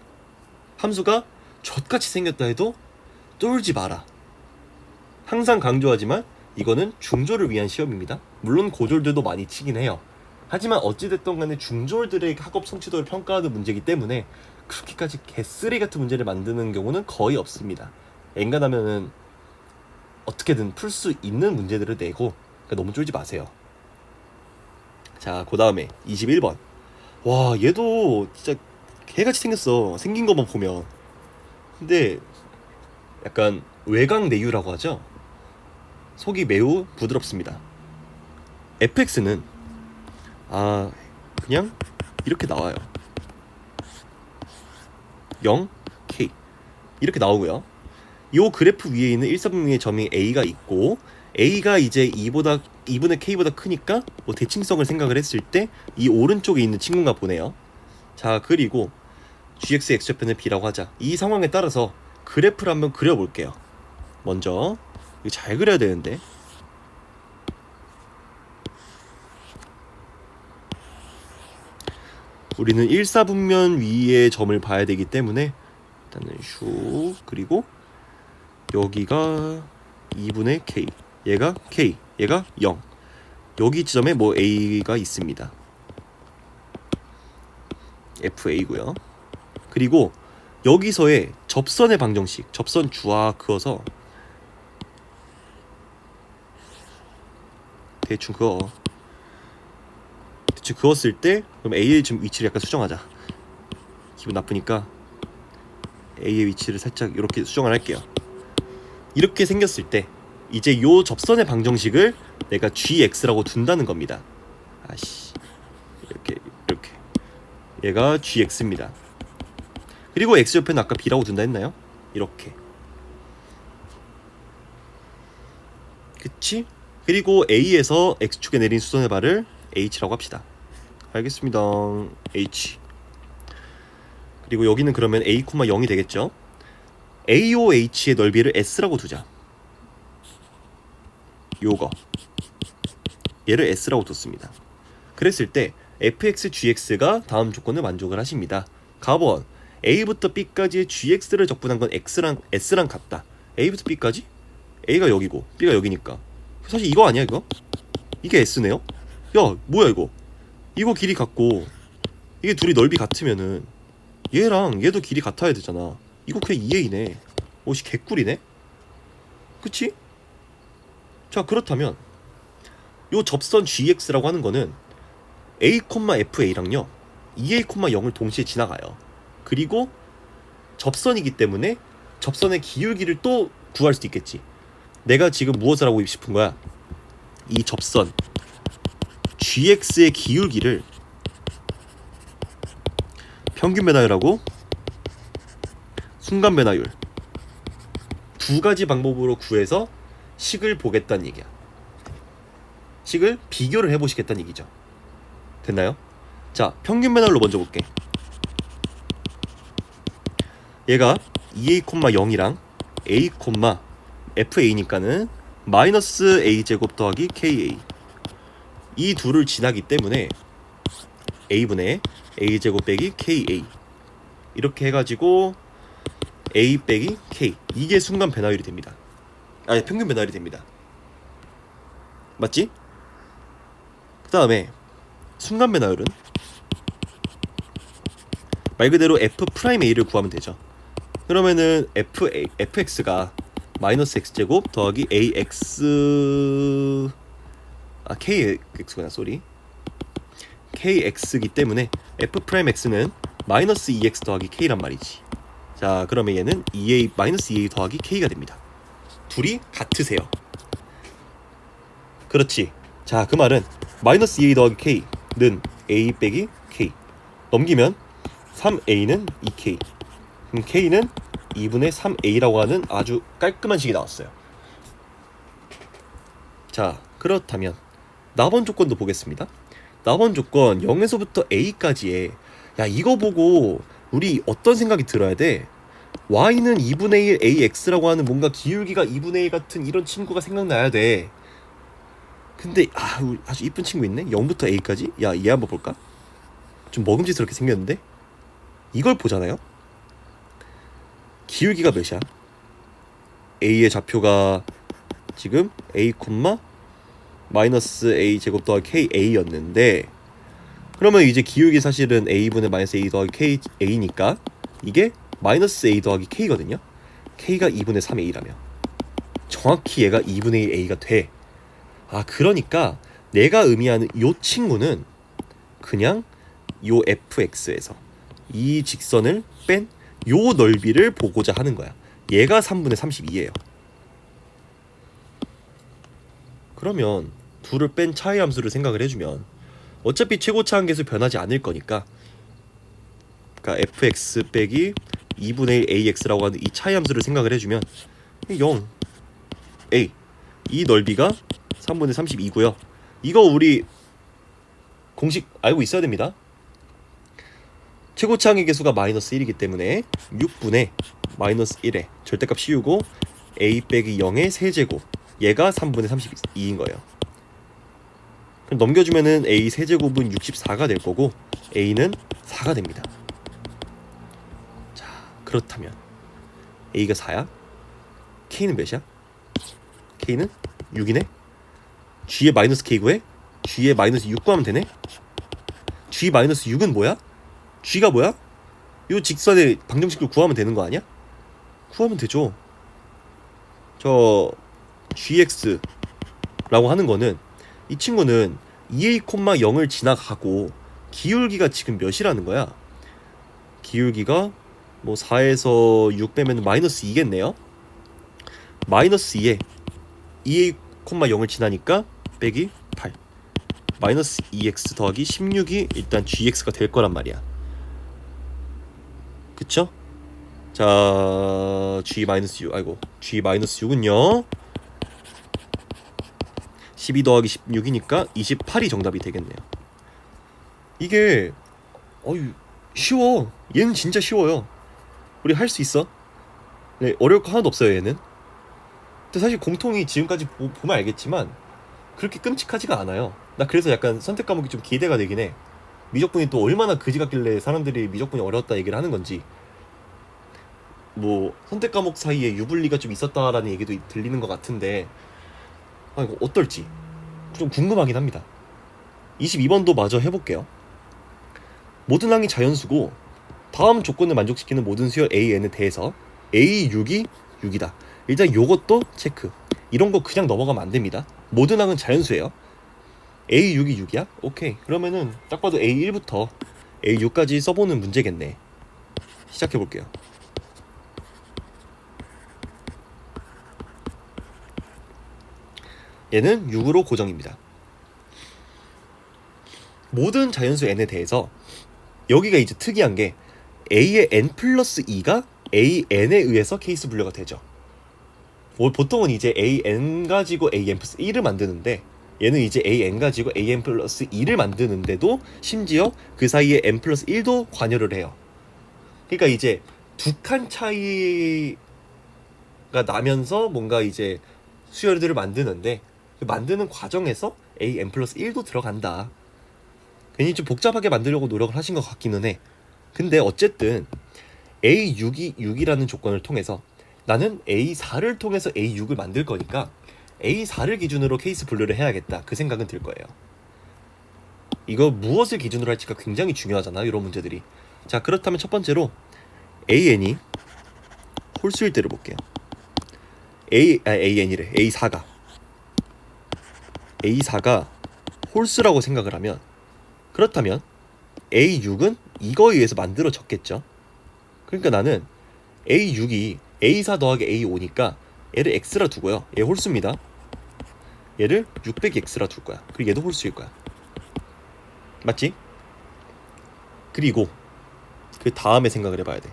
함수가 젖같이 생겼다 해도 쫄지 마라. 항상 강조하지만 이거는 중졸을 위한 시험입니다. 물론 고졸들도 많이 치긴 해요. 하지만 어찌됐든 간에 중졸들의 학업 성취도를 평가하는 문제이기 때문에 그렇게까지 개쓰레기 같은 문제를 만드는 경우는 거의 없습니다. 엔간하면은 어떻게든 풀 수 있는 문제들을 내고, 그러니까 너무 쫄지 마세요. 자, 그 다음에 21번. 와, 얘도 진짜 개같이 생겼어. 생긴 것만 보면. 근데 약간 외곽 내유라고 하죠. 속이 매우 부드럽습니다. fx는 그냥 이렇게 나와요. 0k 이렇게 나오고요. 이 그래프 위에 있는 1사분면의 점이 a가 있고, a가 이제 2분의 k보다 크니까 뭐 대칭성을 생각을 했을 때 이 오른쪽에 있는 친구인가 보네요. 자, 그리고 gx x좌표는 b라고 하자. 이 상황에 따라서 그래프를 한번 그려볼게요. 먼저 이거 잘 그려야 되는데, 우리는 1사분면 위의 점을 봐야 되기 때문에 일단은 슉, 그리고 여기가 2분의 k, 얘가 k, 얘가 0. 여기 지점에 뭐 a가 있습니다. fa고요. 그리고 여기서의 접선의 방정식, 접선 쫙 그어서 대충 그었을 때 그럼 A의 지금 위치를 약간 수정하자. 기분 나쁘니까 A의 위치를 살짝 이렇게 수정을 할게요. 이렇게 생겼을 때 이제 요 접선의 방정식을 내가 gx라고 둔다는 겁니다. 이렇게 얘가 gx입니다. 그리고 x좌표는 아까 b라고 둔다 했나요? 이렇게. 그치? 그리고 A에서 x축에 내린 수선의 발을 h라고 합시다. 알겠습니다. h. 그리고 여기는 그러면 a, 0이 되겠죠. AOH의 넓이를 s라고 두자. 요거 얘를 s라고 뒀습니다. 그랬을 때 fx, gx가 다음 조건을 만족을 하십니다. 가번 a부터 b까지의 gx를 적분한 건 x랑 s랑 같다. a부터 b까지? a가 여기고 b가 여기니까 사실 이거 아니야 이거? 이게 s네요? 야, 뭐야 이거? 이거 길이 같고 이게 둘이 넓이 같으면은 얘랑 얘도 길이 같아야 되잖아. 이거 그냥 2a네. 오씨, 개꿀이네. 그치? 자, 그렇다면 요 접선 gx라고 하는 거는 a, fa랑요 2a, 0을 동시에 지나가요. 그리고 접선이기 때문에 접선의 기울기를 또 구할 수도 있겠지. 내가 지금 무엇을 하고 싶은 거야? 이 접선 gx의 기울기를 평균 변화율하고 순간 변화율 두 가지 방법으로 구해서 식을 보겠다는 얘기야. 식을 비교를 해보시겠다는 얘기죠. 됐나요? 자, 평균 변화율로 먼저 볼게. 얘가 2a, 0이랑 a, fa니까는 마이너스 a제곱 더하기 ka 이 둘을 지나기 때문에 a분의 a제곱 빼기 ka 이렇게 해가지고 a 빼기 k 이게 순간 변화율이 됩니다. 아니 평균 변화율이 됩니다. 맞지? 그 다음에 순간 변화율은 말 그대로 f'a를 구하면 되죠. 그러면은 fx가 마이너스 x제곱 더하기 kx구나 쏘리 kx이기 때문에 f'x는 마이너스 2x 더하기 k란 말이지. 자 그러면 얘는 2a 마이너스 2a 더하기 k가 됩니다. 둘이 같으세요. 그렇지. 자 그 말은 마이너스 2a 더하기 k는 a 빼기 k 넘기면 3a는 2k 그럼 k는 2분의 3a라고 하는 아주 깔끔한 식이 나왔어요. 자 그렇다면 나번 조건도 보겠습니다. 나번 조건 0에서부터 a까지에 야 이거 보고 우리 어떤 생각이 들어야 돼? y는 2분의 1 ax라고 하는 뭔가 기울기가 2분의 1 같은 이런 친구가 생각나야 돼. 근데 아주 이쁜 친구 있네. 0부터 a까지? 야 얘 한번 볼까? 좀 먹음직스럽게 생겼는데? 이걸 보잖아요? 기울기가 몇이야? a의 좌표가 지금 a, 마이너스 a 제곱 더하기 ka였는데 그러면 이제 기울기 사실은 a분의 마이너스 a 더하기 ka니까 이게 마이너스 a 더하기 k거든요. k가 2분의 3a라며 정확히 얘가 2분의 1 a가 돼. 그러니까 내가 의미하는 요 친구는 그냥 요 fx에서 이 직선을 뺀 요 넓이를 보고자 하는 거야. 얘가 3분의 32예요. 그러면 둘을 뺀 차이 함수를 생각을 해주면 어차피 최고차 한계수 변하지 않을 거니까 그러니까 fx 빼기 2분의 1 ax라고 하는 이 차이 함수를 생각을 해주면 0 a 이 넓이가 3분의 32고요. 이거 우리 공식 알고 있어야 됩니다. 최고차 한계 계수가 마이너스 1이기 때문에 6분의 마이너스 1에 절대값 씌우고 a 빼기 0의 세제곱 얘가 3분의 32인 거예요. 그럼 넘겨주면은 a 세제곱은 64가 될 거고 a는 4가 됩니다. 자 그렇다면 a가 4야? k는 몇이야? k는 6이네? g의 마이너스 k 구해? g의 마이너스 6 구하면 되네? g 마이너스 6은 뭐야? g가 뭐야? 요 직선의 방정식을 구하면 되는 거 아니야? 구하면 되죠. 저 gx라고 하는 거는 이 친구는 2a, 0을 지나가고 기울기가 지금 몇이라는 거야? 기울기가 뭐 4에서 6 빼면 마이너스 2겠네요. 마이너스 2에 2a, 0을 지나니까 빼기 8 마이너스 2x 더하기 16이 일단 gx가 될 거란 말이야. 그쵸? 자 g-6 g-6은요 12 더하기 16이니까 28이 정답이 되겠네요. 이게 쉬워. 얘는 진짜 쉬워요. 우리 할 수 있어. 네, 어려울 거 하나도 없어요 얘는. 근데 사실 공통이 지금까지 보면 알겠지만 그렇게 끔찍하지가 않아요. 나 그래서 약간 선택 과목이 좀 기대가 되긴 해. 미적분이 또 얼마나 그지 같길래 사람들이 미적분이 어려웠다 얘기를 하는 건지. 뭐 선택 과목 사이에 유불리가 좀 있었다라는 얘기도 들리는 것 같은데 이거 어떨지 좀 궁금하긴 합니다. 22번도 마저 해볼게요. 모든 항이 자연수고 다음 조건을 만족시키는 모든 수열 AN에 대해서 A6이 6이다. 일단 요것도 체크. 이런 거 그냥 넘어가면 안 됩니다. 모든 항은 자연수예요. A6이 6이야? 오케이. 그러면은 딱 봐도 A1부터 A6까지 써보는 문제겠네. 시작해볼게요. 얘는 6으로 고정입니다. 모든 자연수 n에 대해서 여기가 이제 특이한 게 a의 n 플러스 2가 an에 의해서 케이스 분류가 되죠. 보통은 이제 an 가지고 an 플러스 1을 만드는데 얘는 이제 an 가지고 an 플러스 2를 만드는데도 심지어 그 사이에 n 플러스 1도 관여를 해요. 그러니까 이제 두 칸 차이가 나면서 뭔가 이제 수열들을 만드는데 그 만드는 과정에서 an 플러스 1도 들어간다. 괜히 좀 복잡하게 만들려고 노력을 하신 것 같기는 해. 근데 어쨌든 A6이라는 조건을 통해서 나는 A4를 통해서 A6을 만들 거니까 A4를 기준으로 케이스 분류를 해야겠다. 그 생각은 들 거예요. 이거 무엇을 기준으로 할지가 굉장히 중요하잖아, 이런 문제들이. 자, 그렇다면 첫 번째로 AN이 홀수일 때를 볼게요. AN이래. A4가 홀수라고 생각을 하면, 그렇다면 A6은 이거에 의해서 만들어졌겠죠. 그러니까 나는 A6이 A4 더하기 A5니까 얘를 X라 두고요. 얘 홀수입니다. 얘를 600X라 둘 거야. 그리고 얘도 홀수일 거야. 맞지? 그리고 그 다음에 생각을 해봐야 돼.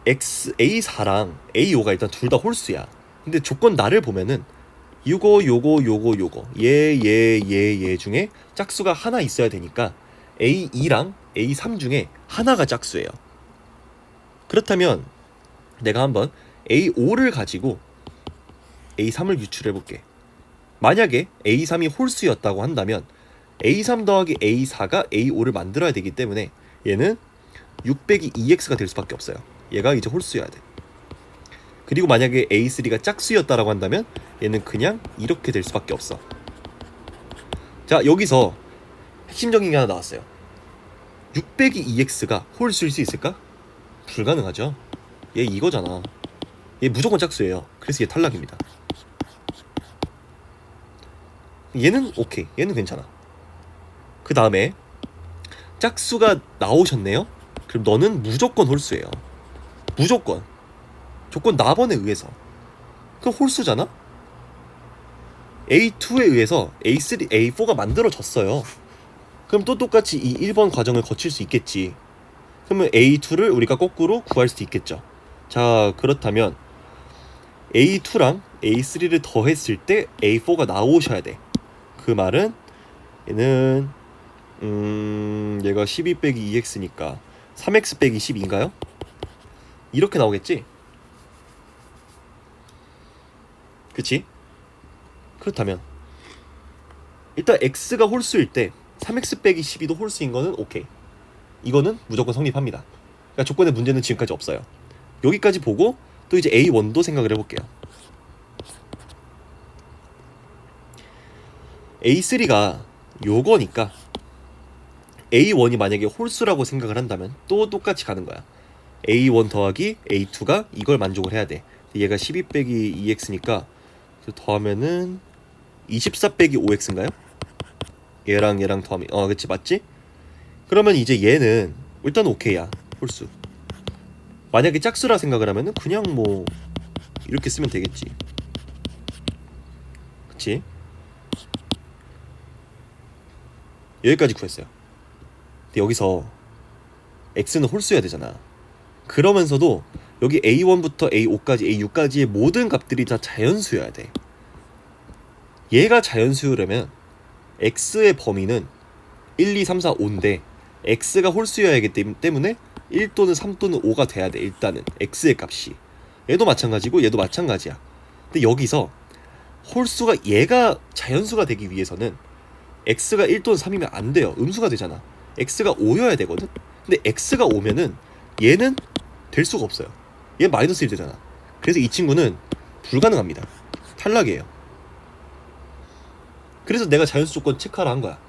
A4랑 A5가 일단 둘 다 홀수야. 근데 조건 나를 보면은 요거 얘 중에 짝수가 하나 있어야 되니까 A2랑 A3 중에 하나가 짝수예요. 그렇다면 내가 한번 A5를 가지고 A3을 유출해볼게. 만약에 A3이 홀수였다고 한다면 A3 더하기 A4가 A5를 만들어야 되기 때문에 얘는 600이 2x가 될 수밖에 없어요. 얘가 이제 홀수여야 돼. 그리고 만약에 A3가 짝수였다라고 한다면 얘는 그냥 이렇게 될 수밖에 없어. 자, 여기서 핵심적인 게 하나 나왔어요. 600이 2x가 홀수일 수 있을까? 불가능하죠. 얘 이거잖아. 얘 무조건 짝수예요. 그래서 얘 탈락입니다. 얘는 오케이. 얘는 괜찮아. 그 다음에 짝수가 나오셨네요? 그럼 너는 무조건 홀수예요. 무조건. 조건 나번에 의해서. 그럼 홀수잖아? A2에 의해서 A3, A4가 만들어졌어요. 그럼 또 똑같이 이 1번 과정을 거칠 수 있겠지. 그러면 A2를 우리가 거꾸로 구할 수도 있겠죠. 자, 그렇다면 A2랑 A3를 더했을 때 A4가 나오셔야 돼. 그 말은 얘는 얘가 12 빼기 2x니까 3x 빼기 12인가요? 이렇게 나오겠지? 그치? 그렇다면 일단 x가 홀수일 때 3x 빼기 12도 홀수인 거는 오케이. 이거는 무조건 성립합니다. 그러니까 조건의 문제는 지금까지 없어요. 여기까지 보고 또 이제 A1도 생각을 해볼게요. A3가 요거니까 A1이 만약에 홀수라고 생각을 한다면 또 똑같이 가는 거야. A1 더하기 A2가 이걸 만족을 해야 돼. 얘가 12 빼기 2x니까 더하면은 24 빼기 5x인가요? 얘랑 더하면 그치 맞지? 그러면 이제 얘는 일단 오케이야. 홀수. 만약에 짝수라 생각을 하면은 그냥 뭐 이렇게 쓰면 되겠지. 그치? 여기까지 구했어요. 근데 여기서 x는 홀수여야 되잖아. 그러면서도 여기 A1부터 A5까지 A6까지의 모든 값들이 다 자연수여야 돼. 얘가 자연수라면 x의 범위는 1, 2, 3, 4, 5인데 x가 홀수여야 하기 때문에 1 또는 3 또는 5가 돼야 돼. 일단은 x의 값이. 얘도 마찬가지고 얘도 마찬가지야. 근데 여기서 홀수가 얘가 자연수가 되기 위해서는 x가 1 또는 3이면 안 돼요. 음수가 되잖아. x가 5여야 되거든. 근데 x가 5면은 얘는 될 수가 없어요. 얘 마이너스 1 되잖아. 그래서 이 친구는 불가능합니다. 탈락이에요. 그래서 내가 자연수 조건 체크하라 한 거야.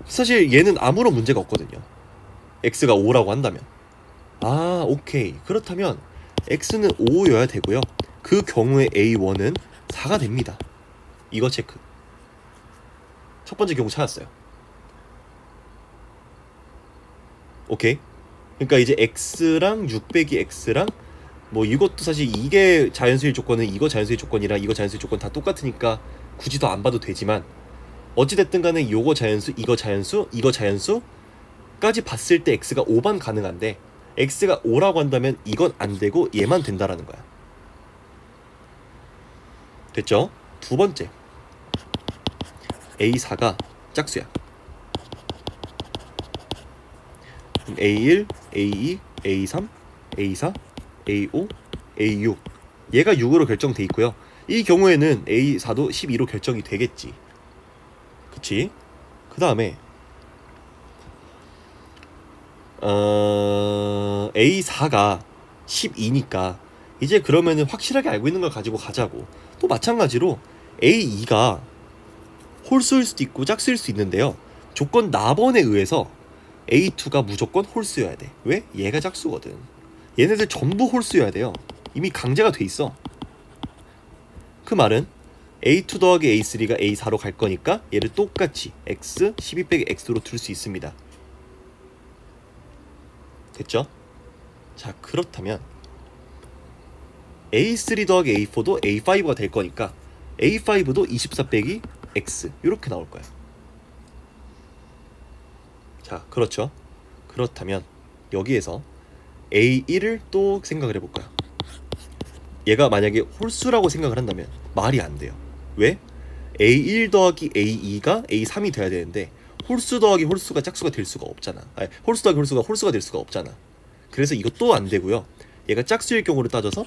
사실 얘는 아무런 문제가 없거든요. x가 5라고 한다면. 아, 오케이. 그렇다면 x는 5여야 되고요. 그 경우에 a1은 4가 됩니다. 이거 체크. 첫 번째 경우 찾았어요. 오케이. 그러니까 이제 x랑 6 빼기 x랑 뭐 이것도 사실 이게 자연수일 조건은 이거 자연수일 조건이랑 이거 자연수일 조건 다 똑같으니까 굳이 더 안 봐도 되지만, 어찌됐든 간에 요거 자연수, 이거 자연수, 이거 자연수까지 봤을 때 x가 5만 가능한데, x가 5라고 한다면 이건 안 되고 얘만 된다라는 거야. 됐죠? 두 번째, A4가 짝수야. A1, A2, A3, A4, A5, A6. 얘가 6으로 결정돼 있고요. 이 경우에는 A4도 12로 결정이 되겠지. 그치? 그 다음에 A4가 12니까 이제 그러면은 확실하게 알고 있는 걸 가지고 가자고. 또 마찬가지로 A2가 홀수일 수도 있고 짝수일 수 있는데요. 조건 나번에 의해서 A2가 무조건 홀수여야 돼. 왜? 얘가 짝수거든. 얘네들 전부 홀수여야 돼요. 이미 강제가 돼 있어. 그 말은 A2 더하기 A3가 A4로 갈 거니까 얘를 똑같이 X 12 빼기 X로 둘 수 있습니다. 됐죠? 자, 그렇다면 A3 더하기 A4도 A5가 될 거니까 A5도 24 빼기 X 이렇게 나올 거야. 자, 그렇죠? 그렇다면 여기에서 A1을 또 생각을 해볼까요? 얘가 만약에 홀수라고 생각을 한다면 말이 안 돼요. 왜? A1 더하기 A2가 A3이 돼야 되는데 홀수 더하기 홀수가 짝수가 될 수가 없잖아. 아니, 홀수 더하기 홀수가 홀수가 될 수가 없잖아. 그래서 이것도 안 되고요. 얘가 짝수일 경우를 따져서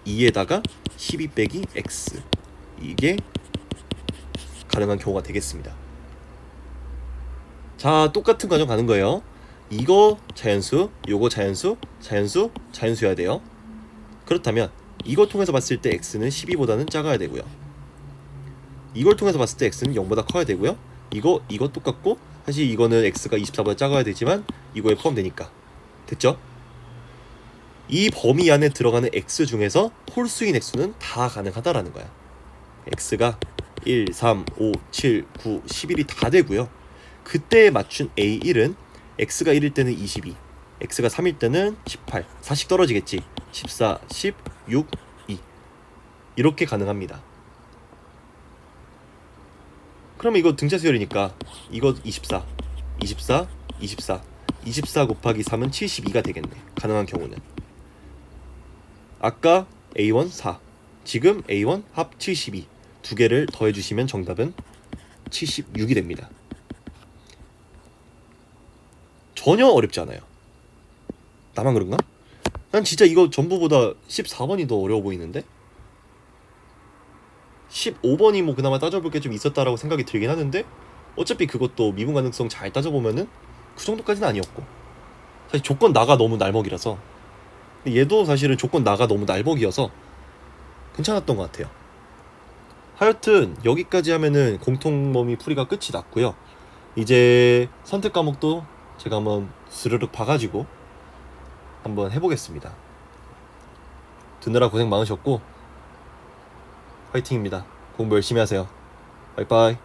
2에다가 12 빼기 X, 이게 가능한 경우가 되겠습니다. 자, 똑같은 과정 가는 거예요. 이거 자연수, 요거 자연수, 자연수, 자연수여야 돼요. 그렇다면 이걸 통해서 봤을 때 x는 12보다는 작아야 되고요. 이걸 통해서 봤을 때 x는 0보다 커야 되고요. 이거 똑같고, 사실 이거는 x가 24보다 작아야 되지만 이거에 포함되니까. 됐죠? 이 범위 안에 들어가는 x 중에서 홀수인 x는 다 가능하다라는 거야. x가 1, 3, 5, 7, 9, 11이 다 되고요. 그때에 맞춘 A1은 x가 1일 때는 22, x가 3일 때는 18, 4씩 떨어지겠지. 14, 10, 6, 2 이렇게 가능합니다. 그러면 이거 등차 수열이니까 이거 24, 24, 24, 24 곱하기 3은 72가 되겠네. 가능한 경우는. 아까 A1 4, 지금 A1 합 72, 두 개를 더해주시면 정답은 76이 됩니다. 전혀 어렵지 않아요. 나만 그런가? 난 진짜 이거 전부보다 14번이 더 어려워 보이는데? 15번이 뭐 그나마 따져볼 게 좀 있었다라고 생각이 들긴 하는데, 어차피 그것도 미분 가능성 잘 따져보면은 그 정도까지는 아니었고, 사실 조건 나가 너무 날먹이라서, 얘도 사실은 조건 나가 너무 날먹이어서 괜찮았던 것 같아요. 하여튼 여기까지 하면은 공통범위 풀이가 끝이 났고요. 이제 선택 과목도 제가 한번 스르륵 봐가지고 한번 해보겠습니다. 듣느라 고생 많으셨고 화이팅입니다. 공부 열심히 하세요. 바이바이.